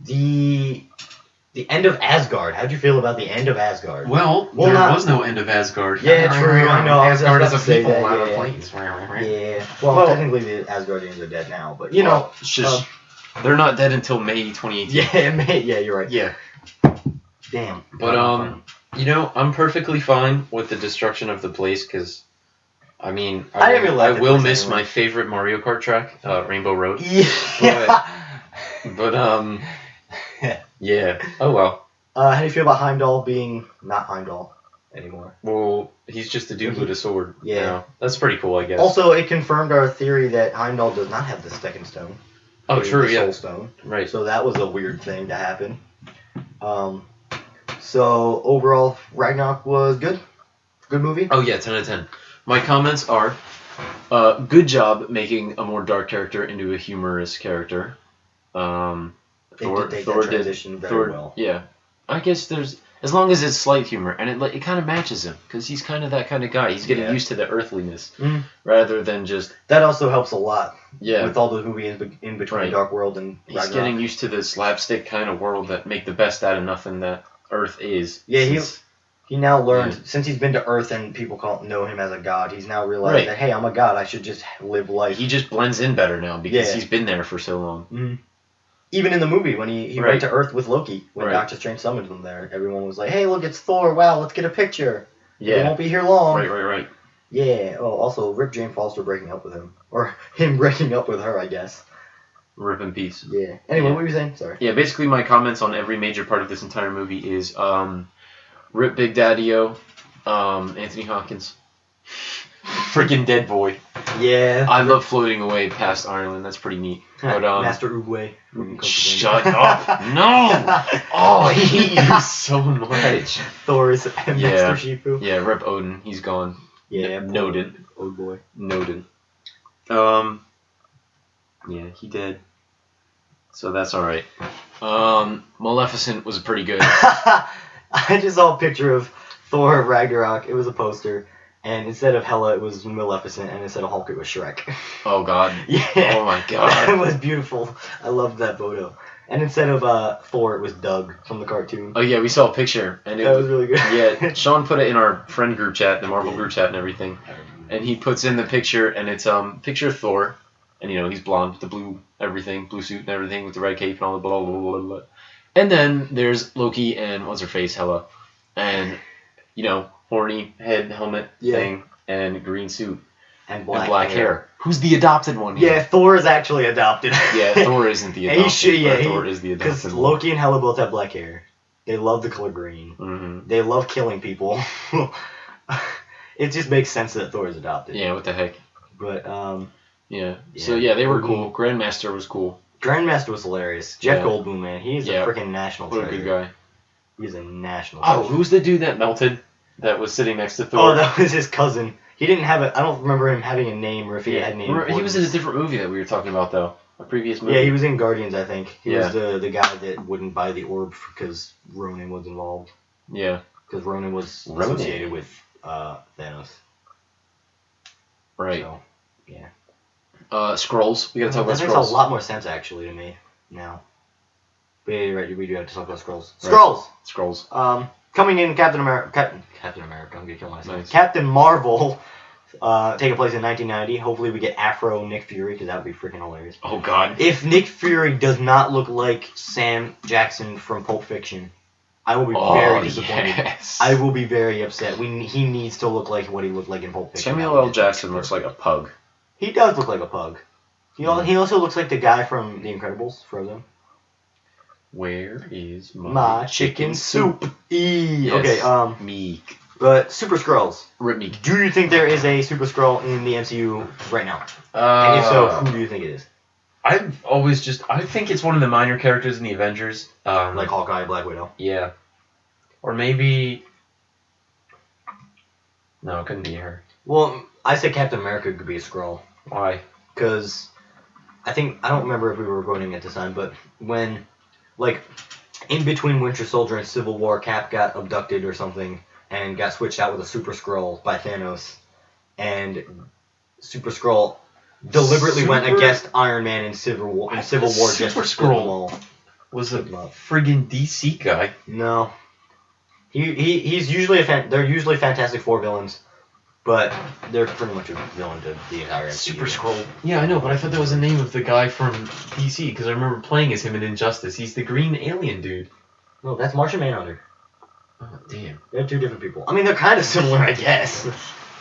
The end of Asgard. How'd you feel about the end of Asgard? Well, there was no end of Asgard. Yeah, true. I know. Asgard is a say people, that, not yeah. a place. Yeah. Well, technically the Asgardians are dead now, but you know, it's just they're not dead until May 2018. Yeah, you're right. Yeah. Damn. But I'm perfectly fine with the destruction of the place because, I mean, I will miss my favorite Mario Kart track, Rainbow Road. Yeah. But yeah. Oh well. How do you feel about Heimdall being not Heimdall anymore? Well, he's just a dude with a sword. Yeah. You know? That's pretty cool, I guess. Also, it confirmed our theory that Heimdall does not have the second stone. Oh, true, the yeah. Soul Stone. Right. So that was a weird thing to happen. So overall, Ragnarok was good. Good movie. Oh yeah, 10 out of 10. My comments are, good job making a more dark character into a humorous character. Thor did Thor that transition very Thor, well. Yeah, I guess there's as long as it's slight humor and it kind of matches him because he's kind of that kind of guy. He's getting used to the earthliness rather than just. That also helps a lot. Yeah. With all the movies in between Dark World and Ragnarok. He's getting used to the slapstick kind of world that make the best out of nothing that Earth is. Yeah, he now learned since he's been to Earth and people know him as a god. He's now realized that hey, I'm a god. I should just live life. He just blends in better now because he's been there for so long. Mm-hmm. Even in the movie, when he went to Earth with Loki, when Doctor Strange summoned him there, everyone was like, hey, look, it's Thor. Wow, let's get a picture. Yeah. He won't be here long. Right. Yeah. Oh, also, rip Jane Foster breaking up with him. Or him breaking up with her, I guess. Rip in peace. Yeah. Anyway, what were you saying? Sorry. Yeah, basically my comments on every major part of this entire movie is, rip Big Daddy-O, Anthony Hopkins. Freaking dead boy. Yeah. I love floating away past Ireland. That's pretty neat. But, Master Uruguay. Shut up. No! Oh, I hate you so much. Thor is Master Shifu. Yeah, rip Odin. He's gone. Yeah. Nodin. Oh boy. Nodin. Yeah, he did. So that's alright. Maleficent was pretty good. I just saw a picture of Thor Ragnarok. It was a poster. And instead of Hela, it was Maleficent, and instead of Hulk, it was Shrek. Oh, God. Yeah. Oh, my God. It was beautiful. I loved that photo. And instead of Thor, it was Doug from the cartoon. Oh, yeah, we saw a picture. And that was really good. Yeah, Sean put it in our friend group chat, the Marvel group chat and everything. And he puts in the picture, and it's picture of Thor. And, you know, he's blonde with the blue everything, blue suit and everything, with the red cape and all the blah, blah, blah, blah. And then there's Loki and what's-her-face, Hela. And, you know, horny head helmet thing and green suit and black hair. Who's the adopted one here? Yeah, Thor is actually adopted. Yeah, Thor isn't the adopted. Thor is the adopted. Because Loki and Hela both have black hair. They love the color green. Mm-hmm. They love killing people. It just makes sense that Thor is adopted. Yeah, what the heck? But yeah. So yeah, they were cool. Grandmaster was cool. Grandmaster was hilarious. Jeff Goldblum, man, he's a freaking national treasure. What a good guy. He's a national treasure. Oh, who's the dude that melted? That was sitting next to Thor. Oh, that was his cousin. He didn't have I don't remember him having a name or if he had a name. He was in a different movie that we were talking about, though. A previous movie. Yeah, he was in Guardians, I think. He was the guy that wouldn't buy the orb because Ronan was involved. Yeah. Because Ronan was associated with Thanos. Right. So, yeah. Skrulls. We gotta talk about Skrulls. That makes a lot more sense, actually, to me now. But yeah, you're right. We do have to talk about Skrulls. Skrulls! Skrulls. Coming in, Captain America. I'm gonna kill myself. Nice. Captain Marvel taking place in 1990. Hopefully we get Afro Nick Fury, because that would be freaking hilarious. Oh God. If Nick Fury does not look like Sam Jackson from Pulp Fiction, I will be very disappointed. Yes. I will be very upset. He needs to look like what he looked like in Pulp Fiction. Samuel L. Jackson looks like a pug. He does look like a pug. He also looks like the guy from The Incredibles, Frozen. Where is My chicken soup? Yes. Okay, Meek. but Super Skrulls. Rip Meek. Do you think there is a Super Skrull in the MCU right now? And if so, who do you think it is? I think it's one of the minor characters in the Avengers. Like Hawkeye, Black Widow? Yeah. Or maybe... No, it couldn't be her. Well, I said Captain America could be a Skrull. Why? Because I don't remember if we were recording at this time, but when, like, in between Winter Soldier and Civil War, Cap got abducted or something and got switched out with a Super Skrull by Thanos, and Super Skrull deliberately went against Iron Man in Civil War just to split them all. Was a friggin' DC guy. No. He's usually they're usually Fantastic Four villains, but they're pretty much a villain to the entire MCU. Super Skrull. Yeah, I know, but I thought that was the name of the guy from DC, because I remember playing as him in Injustice. He's the green alien dude. No, that's Martian Manhunter. Oh, damn. They're two different people. I mean, they're kind of similar, I guess.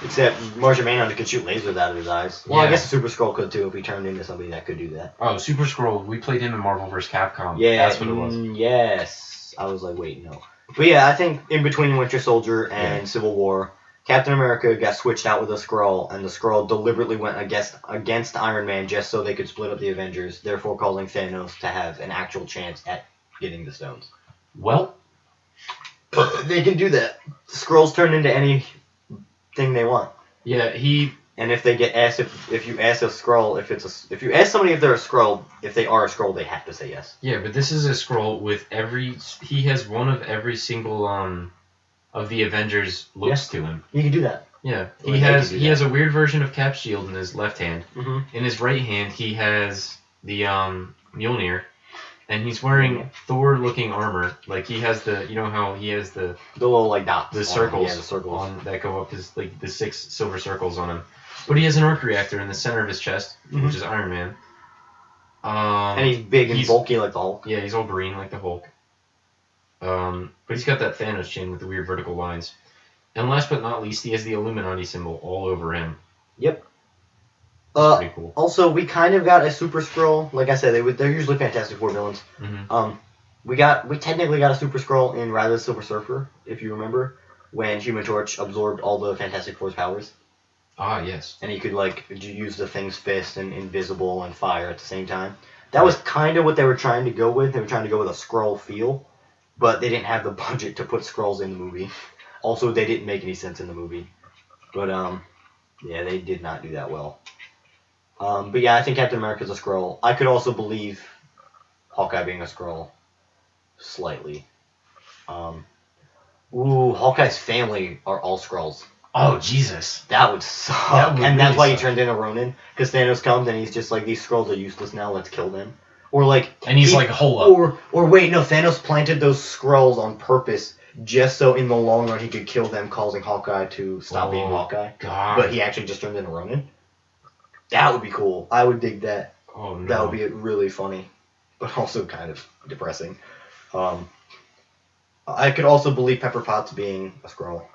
Except Martian Manhunter could shoot lasers out of his eyes. Well, Yeah. I guess the Super Skrull could too if he turned into somebody that could do that. Oh, Super Skrull. We played him in Marvel vs. Capcom. Yeah, That's what it was. Yes. I was like, wait, no. But yeah, I think in between Winter Soldier and Civil War, Captain America got switched out with a Skrull, and the Skrull deliberately went against Iron Man just so they could split up the Avengers, therefore causing Thanos to have an actual chance at getting the stones. Well, They can do that. The Skrulls turn into anything they want. yeah, And if they get asked, if you ask a Skrull, if you ask somebody if they're a Skrull, if they are a Skrull, they have to say yes. Yeah, but this is a Skrull with he has one of every single of the Avengers looks to him. You can do that. Yeah, Or he they has can do that. has a weird version of Cap's shield in his left hand. Mm-hmm. In his right hand, he has the Mjolnir, and he's wearing Thor-looking armor. Like he has how he has the little like dots. the circles, Yeah, the circles. that go up his like the 6 silver circles on him. But he has an arc reactor in the center of his chest, which is Iron Man. And he's big and bulky like the Hulk. Yeah, he's all green like the Hulk. But he's got that Thanos chin with the weird vertical lines. And last but not least, he has the Illuminati symbol all over him. Yep. That's pretty cool. Also, we kind of got a Super Skrull. Like I said, they're usually Fantastic Four villains. Mm-hmm. We technically got a Super Skrull in Rise of the Silver Surfer, if you remember, when Human Torch absorbed all the Fantastic Four's powers. Ah, yes. And he could use the Thing's fist and invisible and fire at the same time. That was kind of what they were trying to go with. They were trying to go with a Skrull feel, but they didn't have the budget to put Skrulls in the movie. Also, they didn't make any sense in the movie. But yeah, they did not do that well. But yeah, I think Captain America's a Skrull. I could also believe Hawkeye being a Skrull, slightly. Hawkeye's family are all Skrulls. Oh, Jesus. That would suck. That would and that's really why he suck. turned into Ronin. Because Thanos comes and he's just like, these Skrulls are useless now, let's kill them. Or like... And he's like, hold up. Or wait, no, Thanos planted those Skrulls on purpose just so in the long run he could kill them, causing Hawkeye to stop being Hawkeye. God. But he actually just turned into Ronin. That would be cool. I would dig that. Oh, no. That would be really funny. But also kind of depressing. I could also believe Pepper Potts being a Skrull.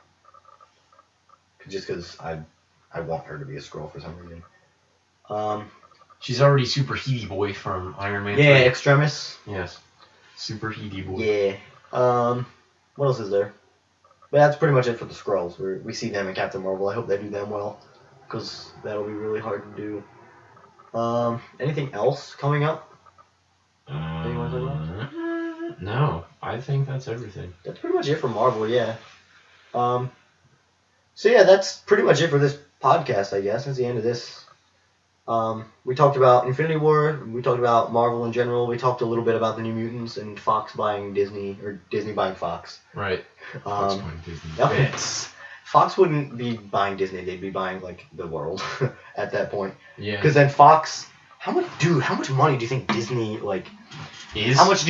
Just because I want her to be a Skrull for some reason. She's already Super Heaty Boy from Iron Man 3. Yeah, Extremis. Yes. Super Heaty Boy. Yeah. What else is there? But that's pretty much it for the Skrulls. We see them in Captain Marvel. I hope they do them well. Because that'll be really hard to do. Anything else coming up? Anything you want to talk about? No. I think that's everything. That's pretty much it for Marvel, yeah. So yeah, that's pretty much it for this podcast, I guess. That's the end of this. We talked about Infinity War. We talked about Marvel in general. We talked a little bit about the New Mutants and Fox buying Disney, or Disney buying Fox. Right. Fox buying Disney. Bits. Fox wouldn't be buying Disney. They'd be buying like the world at that point. Yeah. Because then Fox, how much money do you think Disney is? How much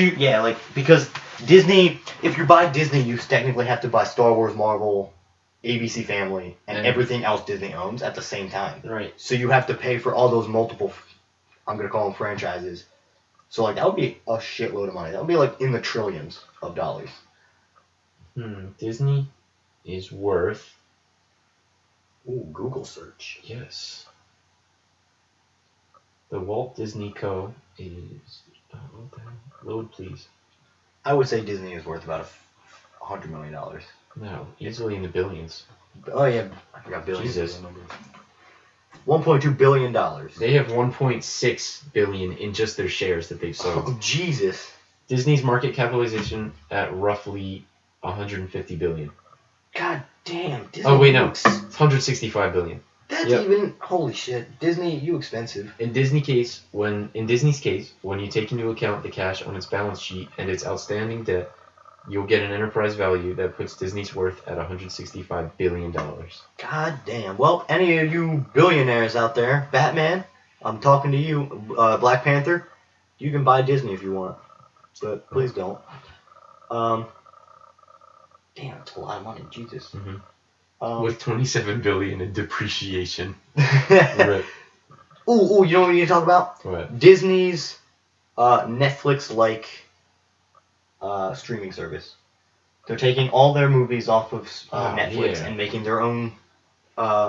because Disney, if you buy Disney, you technically have to buy Star Wars, Marvel, ABC Family, and And- everything else Disney owns at the same time. Right. So you have to pay for all those multiple, I'm going to call them franchises. So, like, that would be a shitload of money. That would be, like, in the trillions of dollars. Disney is worth... Ooh, Google search. Yes. The Walt Disney Co. is... what the hell? Load, please. I would say Disney is worth about $100 million. No, easily in the billions. Oh, yeah. I forgot billions. Jesus. $1.2 billion. They have 1.6 billion in just their shares that they've sold. Oh, Jesus. Disney's market capitalization at roughly 150 billion. God damn. Disney, Oh wait, no, it's 165 billion. That's Yep. even... Holy shit. Disney, you expensive. In Disney's case, when you take into account the cash on its balance sheet and its outstanding debt, you'll get an enterprise value that puts Disney's worth at $165 billion. God damn. Well, any of you billionaires out there, Batman, I'm talking to you, Black Panther, you can buy Disney if you want. But please don't. Damn, that's a lot of money. Jesus. With 27 billion in depreciation. Right. Ooh, you know what we need to talk about? What? Disney's Netflix-like streaming service. They're taking all their movies off of Netflix yeah. and making their own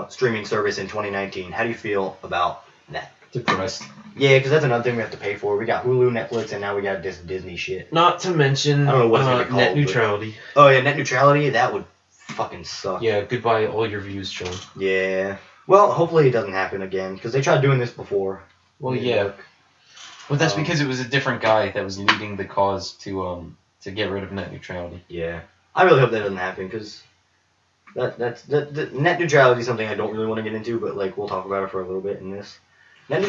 streaming service in 2019. How do you feel about that? Depressed. Yeah, because that's another thing we have to pay for. We got Hulu, Netflix, and now we got this Disney shit. Not to mention I don't know what it's gonna be called, net but- neutrality. Oh yeah, net neutrality, that would fucking suck. Yeah, goodbye all your views, Sean. Yeah. Well, hopefully it doesn't happen again, because they tried doing this before. Well, Didn't yeah. work. But that's because it was a different guy that was leading the cause to get rid of net neutrality. Yeah. I really hope that doesn't happen, because that's net neutrality is something I don't really want to get into, but like we'll talk about it for a little bit in this. Net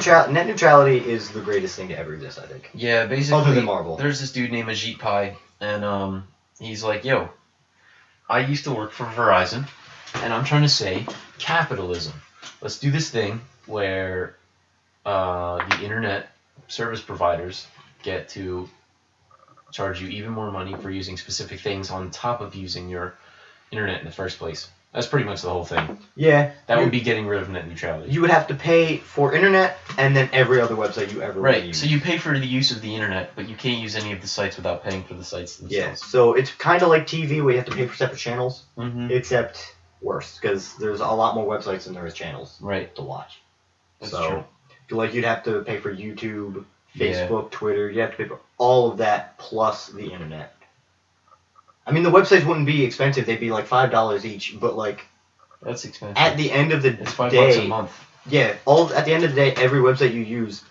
neutrality is the greatest thing to ever exist, I think. Yeah, basically. Other than Marvel. There's this dude named Ajit Pai, and he's like, "Yo, I used to work for Verizon, and I'm trying to say capitalism. Let's do this thing where the internet service providers get to charge you even more money for using specific things on top of using your internet in the first place. That's pretty much the whole thing. Yeah. That would be getting rid of net neutrality. You would have to pay for internet and then every other website you ever Right, use. so you pay for the use of the internet, but you can't use any of the sites without paying for the sites Yeah, themselves. so it's kind of like TV where you have to pay for separate channels, Mm-hmm. except worse, because there's a lot more websites than there is channels Right, to watch. that's so, true. like, you'd have to pay for YouTube, Yeah. Facebook, Twitter. You have to pay for all of that plus the internet. I mean, the websites wouldn't be expensive. They'd be like $5 each, but like That's expensive. at the end of the It's $5 day, a month. yeah, at the end of the day, every website you use,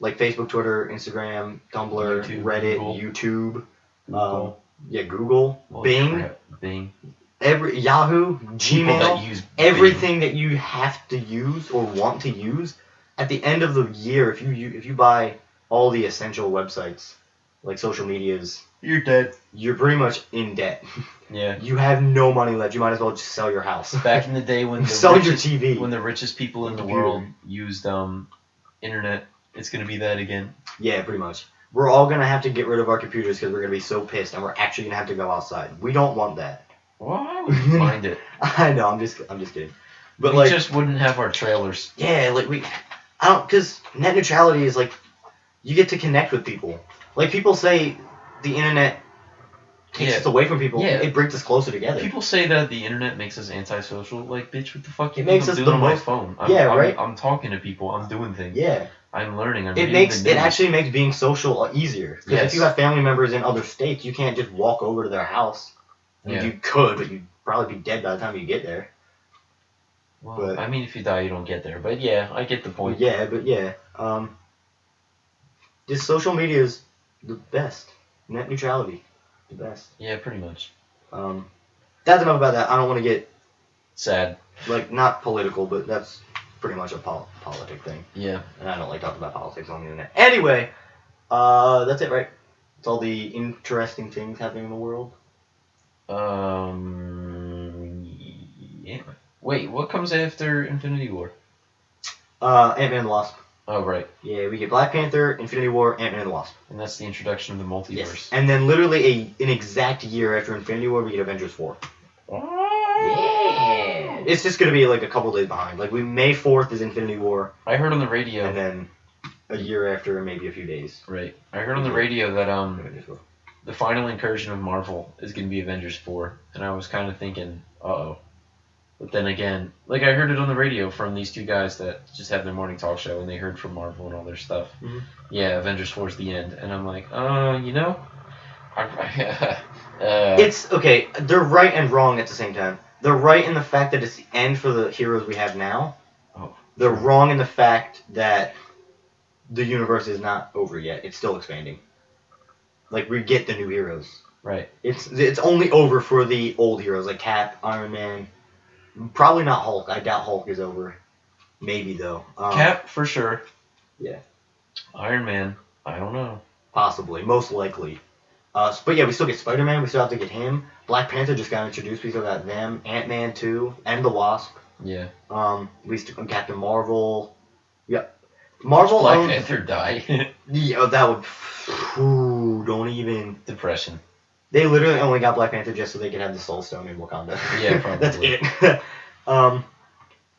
like Facebook, Twitter, Instagram, Tumblr, YouTube, Reddit, Google. YouTube, Google. Google, Holy Bing, crap, Bing. every Yahoo, People Gmail, that use everything that you have to use or want to use. At the end of the year, if you buy all the essential websites, like social medias, You're dead. you're pretty much in debt. Yeah. You have no money left. You might as well just sell your house. Back in the day when the Sell your richest, TV. when the richest people in the Computer. world used internet, it's gonna be that again. Yeah, pretty much. We're all gonna have to get rid of our computers because we're gonna be so pissed, and we're actually gonna have to go outside. We don't want that. Why would you find it? I know. I'm just kidding. But We like, just wouldn't have our trailers. yeah, like I don't, because net neutrality is like, you get to connect with people. Like people say, the internet takes Yeah. us away from people. Yeah. It brings us closer together. People say that the internet makes us antisocial. Like, bitch, what the fuck It you makes think us I'm the doing on my most- phone? Yeah, right? I'm talking to people. I'm doing things. Yeah. I'm learning. I'm It reading makes the it news. actually makes being social easier. Because Yes. if you have family members in other states, you can't just walk over to their house. I mean, Yeah. you could, but you'd probably be dead by the time you get there. Well, but- I mean, if you die, you don't get there. But yeah, I get the point. But yeah. Just social media is the best. Net neutrality, the best. Yeah, pretty much. That's enough about that. I don't want to get Sad. like not political, but that's pretty much a politic thing, Yeah. and I don't like talking about politics on the internet. Anyway, that's it, right? It's all the interesting things happening in the world. Yeah. Wait, what comes after Infinity War? Ant-Man and the Wasp. Oh, right. Yeah, we get Black Panther, Infinity War, Ant-Man and the Wasp. And that's the introduction of the multiverse. Yes. And then literally an exact year after Infinity War, we get Avengers 4. Ah! Yeah. It's just gonna be like a couple days behind. Like May 4th is Infinity War, I heard on the radio. and then a year after, maybe a few days. Right. I heard on the radio that the final incursion of Marvel is gonna be Avengers 4, and I was kind of thinking, uh-oh. But then again, like I heard it on the radio from these two guys that just have their morning talk show, and they heard from Marvel and all their stuff. Mhm. Yeah, Avengers 4 is the end, and I'm like, you know, It's okay. They're right and wrong at the same time. They're right in the fact that it's the end for the heroes we have now. Oh, They're true. wrong in the fact that the universe is not over yet. It's still expanding. Like we get the new heroes. Right. It's only over for the old heroes like Cap, Iron Man. Probably not Hulk. I doubt Hulk is over. Maybe though. Cap for sure. Yeah. Iron Man, I don't know. Possibly. Most likely. But yeah, we still get Spider-Man. We still have to get him. Black Panther just got introduced. We still got them. Ant-Man too, and the Wasp. Yeah. We still Captain Marvel. Yeah. Marvel Black owns. Panther die. Yeah, that would. Ooh, don't even. Depression. They literally only got Black Panther just so they could have the Soul Stone in Wakanda. Yeah, probably. That's it.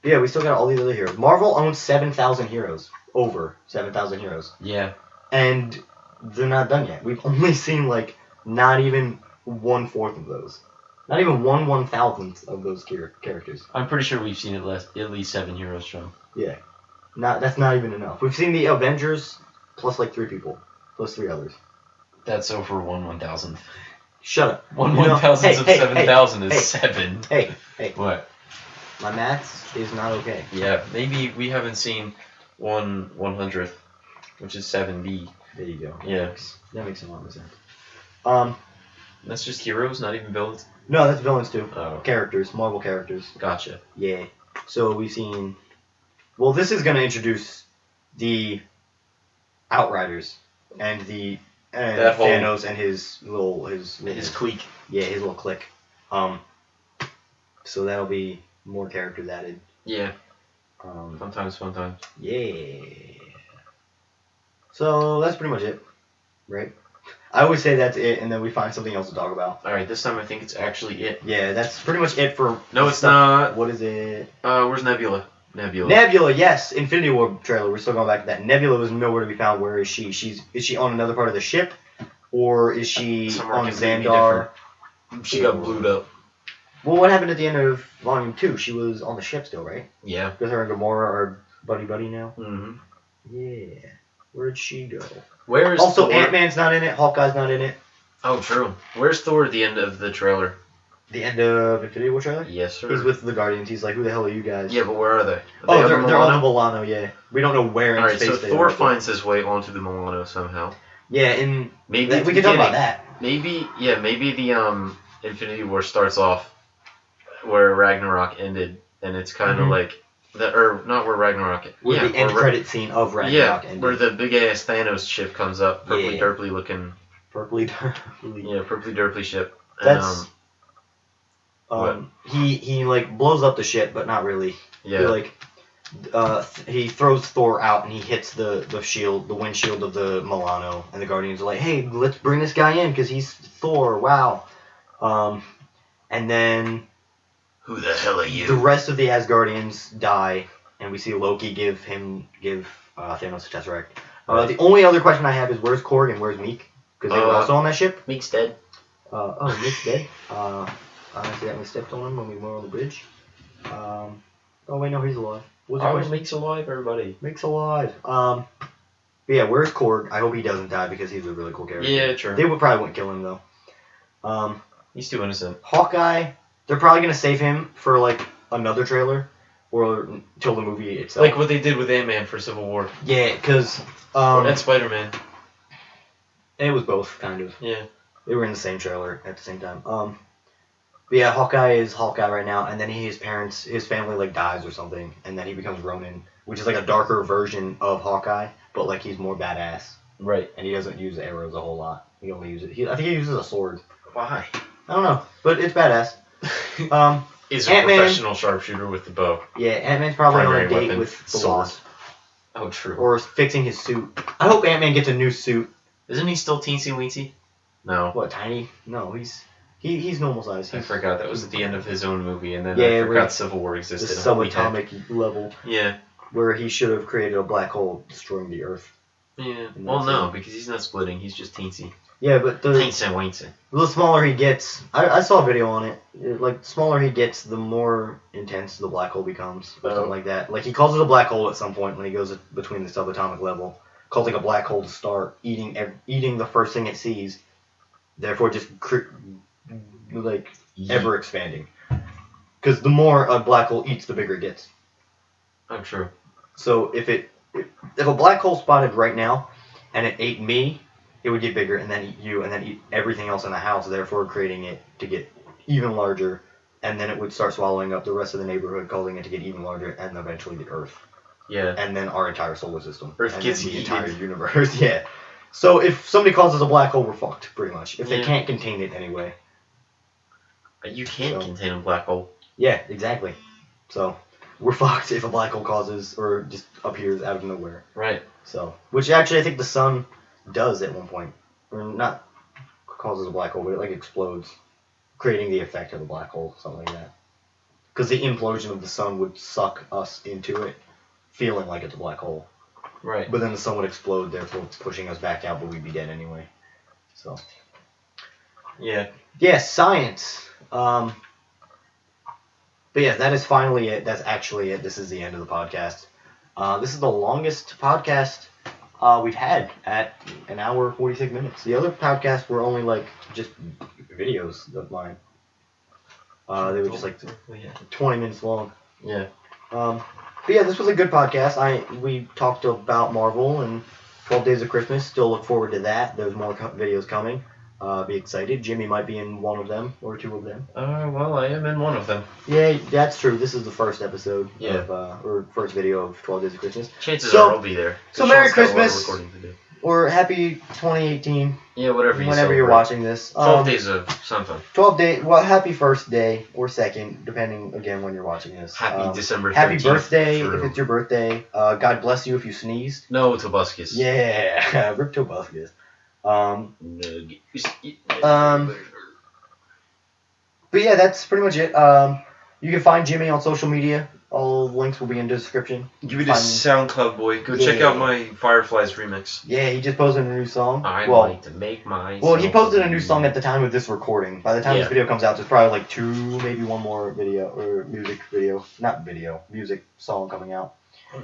Yeah, we still got all these other heroes. Marvel owns 7,000 heroes. Over 7,000 heroes. Yeah. And they're not done yet. We've only seen like not even 1/4 of those. Not even 1/1000th of those characters. I'm pretty sure we've seen at least 7 heroes strong. Yeah. That's not even enough. We've seen the Avengers plus like 3 people. Plus 3 others. That's over 1/1000th. Shut up. 1/1000th of 7,000 is hey, 7. Hey. What? My maths is not okay. Yeah, maybe we haven't seen 1/100th, which is 7B. There you go. Yeah. That makes a lot of sense. That's just heroes, not even villains? No, that's villains too. Oh. Characters, Marvel characters. Gotcha. Yeah. So we've seen. Well, this is gonna introduce the Outriders and That whole- Thanos and his clique. Yeah, his little clique. So that'll be more characters added. Yeah. Um, Fun times. yeah. So that's pretty much it, right? I always say that's it, and then we find something else to talk about. Alright, this time I think it's actually it. Yeah, that's pretty much it for. No, it's stuff. not. What is it? Where's Nebula? Nebula, yes, Infinity War trailer. We're still going back to that. Nebula was nowhere to be found. Where is she? Is she on another part of the ship, or is she Somewhere on completely Xandar? She got blued up. Well, what happened at the end of Volume 2? She was on the ship still, right? Yeah. Because her and Gamora are buddy now. Mm-hmm. Yeah. Where'd she go? Where is Also, Thor? Ant-Man's not in it. Hawkeye's not in it. Oh, true. Where's Thor at the end of the trailer? The end of Infinity War trailer? Yes, sir. He's with the Guardians. He's like, who the hell are you guys? Yeah, but where are they? Are Oh, they they're on on the the Milano? Milano, yeah. We don't know where in Alright, space so they Thor are. finds his way onto the Milano somehow. Yeah, and Maybe we at the can talk about beginning. that. Maybe the Infinity War starts off where Ragnarok ended, and it's kind of Mhm. like not where Ragnarok. With yeah, the end where credit scene of Ragnarok ended. where the big ass Thanos ship comes up, purpley Yeah. derply looking. Purpley. Yeah, purpley derply ship. That's what? he like blows up the ship, but not really. Yeah. He like he throws Thor out and he hits the shield, the windshield of the Milano, and the Guardians are like, hey, let's bring this guy in because he's Thor. Wow. And then Who the hell are the you? rest of the Asgardians die, and we see Loki give Thanos a Tesseract. The only other question I have is where's Korg and where's Meek? Because they were also on that ship. Meek's dead. Meek's dead. I accidentally stepped on him when we were on the bridge. Oh wait, no, he's alive. What's the question? Meek's alive, everybody. Meek's alive. But yeah, where's Korg? I hope he doesn't die because he's a really cool character. Yeah, true. They probably wouldn't kill him though. He's too innocent. Hawkeye, they're probably gonna save him for like another trailer or till the movie itself. Like what they did with Ant-Man for Civil War. Yeah, because And Spider-Man. it was both kind of. Yeah. They were in the same trailer at the same time. But yeah, Hawkeye is Hawkeye right now, and then his family like dies or something, and then he becomes Ronin, which is like a darker version of Hawkeye, but like he's more badass, Right. and he doesn't use arrows a whole lot. He only uses I think he uses a sword. Why? I don't know, but it's badass. Is a Ant-Man- professional sharpshooter with the bow. Yeah, Ant-Man's probably on Primary a date weapon, with the sword. Wasp, Oh, true. or fixing his suit. I hope Ant-Man gets a new suit. Isn't he still teensy weensy? No. What, tiny? No, he's He's normal size. I forgot that was at the end of his own movie, and then Yeah, I where forgot Civil War The existed. Holy heck. subatomic level Yeah. where he should have created a black hole destroying the Earth. Yeah. And Well, that's no, it. because he's not splitting. He's just teensy. Yeah, but the Teensy. smaller he gets, I saw a video on it. Like, the smaller he gets, the more intense the black hole becomes, or something like that. Like, he calls it a black hole at some point when he goes between the subatomic level, causing a black hole to start eating the first thing it sees, therefore just ever expanding. Because the more a black hole eats, the bigger it gets. Oh, true. So if a black hole spotted right now, and it ate me, it would get bigger, and then eat you, and then eat everything else in the house, therefore creating it to get even larger, and then it would start swallowing up the rest of the neighborhood, causing it to get even larger, and eventually the Earth. Yeah. And then our entire solar system. Earth and gets then the eaten. entire universe, yeah. So if somebody causes a black hole, we're fucked, pretty much. If they Yeah. can't contain it anyway. You can't So- contain a black hole. Yeah, exactly. So we're fucked if a black hole causes, or just appears out of nowhere. Right. So, which actually I think the sun does at one point, or not causes a black hole, but it like explodes, creating the effect of a black hole, something like that. Because the implosion of the sun would suck us into it, feeling like it's a black hole. Right. But then the sun would explode, therefore it's pushing us back out, but we'd be dead anyway. So, Yeah. yeah, science. But yeah, that is finally it. That's actually it. This is the end of the podcast. This is the longest podcast we've had at an hour 46 minutes. The other podcasts were only like just videos of mine. They were just like 20 minutes long. Yeah. But yeah, this was a good podcast. We talked about Marvel and 12 Days of Christmas. Still look forward to that. There's more videos coming. Be excited. Jimmy might be in one of them or two of them. Well, I am in one of them. Yeah, that's true. This is the first episode Yeah. or first video of 12 Days of Christmas. Chances So- are I'll be there. so Merry Sean's got a lot of Christmas. recording to do. Or happy 2018, Yeah, whatever you whenever you're celebrate. watching this. 12 days of something. 12 day. Well, happy first day or second, depending again when you're watching this. Happy December 13th. Happy birthday through- if it's your birthday. God bless you if you sneezed. No, Tobuscus. Yeah, Rip Tobuscus. Nuggets. But yeah, that's pretty much it. You can find Jimmy on social media. All links will be in the description. Give me this SoundCloud boy. Go check Yeah. out my Fireflies remix. Yeah, he just posted a new song. I well, like to make my. well, he posted a new song at the time of this recording. By the time Yeah. this video comes out, there's probably like two, maybe one more video or music video, not video, music song coming out.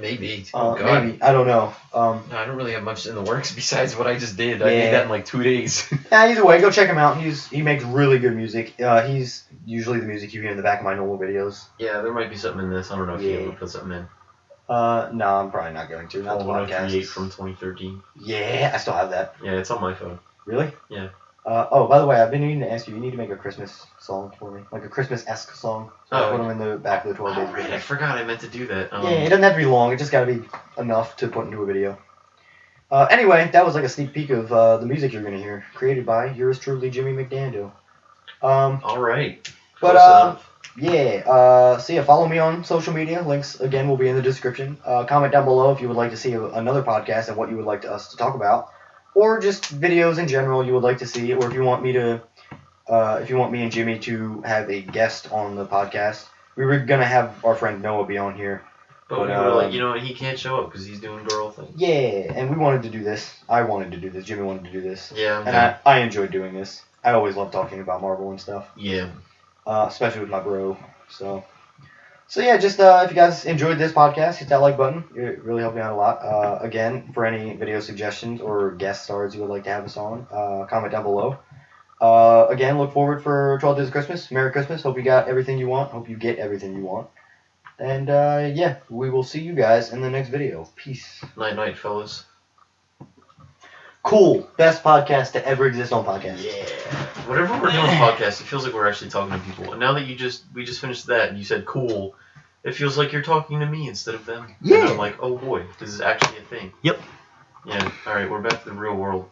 Maybe. Oh God. Maybe, I don't know. No, I don't really have much in the works besides what I just did. I Yeah. did that in like 2 days. Either way, go check him out. He makes really good music. He's usually the music you hear in the back of my normal videos. Yeah, there might be something in this. I don't know if Yeah. you ever put something in. No, I'm probably not going to. Not the 138 podcast. from 2013. Yeah, I still have that. Yeah, it's on my phone. Really? Yeah. Oh, by the way, I've been needing to ask you. You need to make a Christmas song for me, like a Christmas-esque song. So I Oh, put them in the back of the 12 days. Oh, right, I forgot I meant to do that. Yeah, it doesn't have to be long. It just got to be enough to put into a video. Anyway, that was like a sneak peek of the music you're gonna hear, created by yours truly, Jimmy McDaniel. All right. But Close enough. yeah. So yeah, follow me on social media. Links again will be in the description. Comment down below if you would like to see another podcast and what you would like us to talk about, or just videos in general you would like to see, or if you want me and Jimmy to have a guest on the podcast. We were gonna have our friend Noah be on here. But we were like, you know what, he can't show up because he's doing girl things. Yeah, and we wanted to do this. I wanted to do this. Jimmy wanted to do this. Yeah. And I enjoyed doing this. I always love talking about Marvel and stuff. Yeah. Especially with my bro. So yeah, just if you guys enjoyed this podcast, hit that like button. It really helped me out a lot. Again, for any video suggestions or guest stars you would like to have us on, comment down below. Again, look forward for 12 Days of Christmas. Merry Christmas. Hope you got everything you want. Hope you get everything you want. And yeah, we will see you guys in the next video. Peace. Night night, fellas. Cool. Best podcast to ever exist on podcast. Yeah. Whenever we're doing a podcast, it feels like we're actually talking to people. And now that we just finished that and you said cool, it feels like you're talking to me instead of them. Yeah. And I'm like, oh boy, this is actually a thing. Yep. Yeah. All right, we're back to the real world.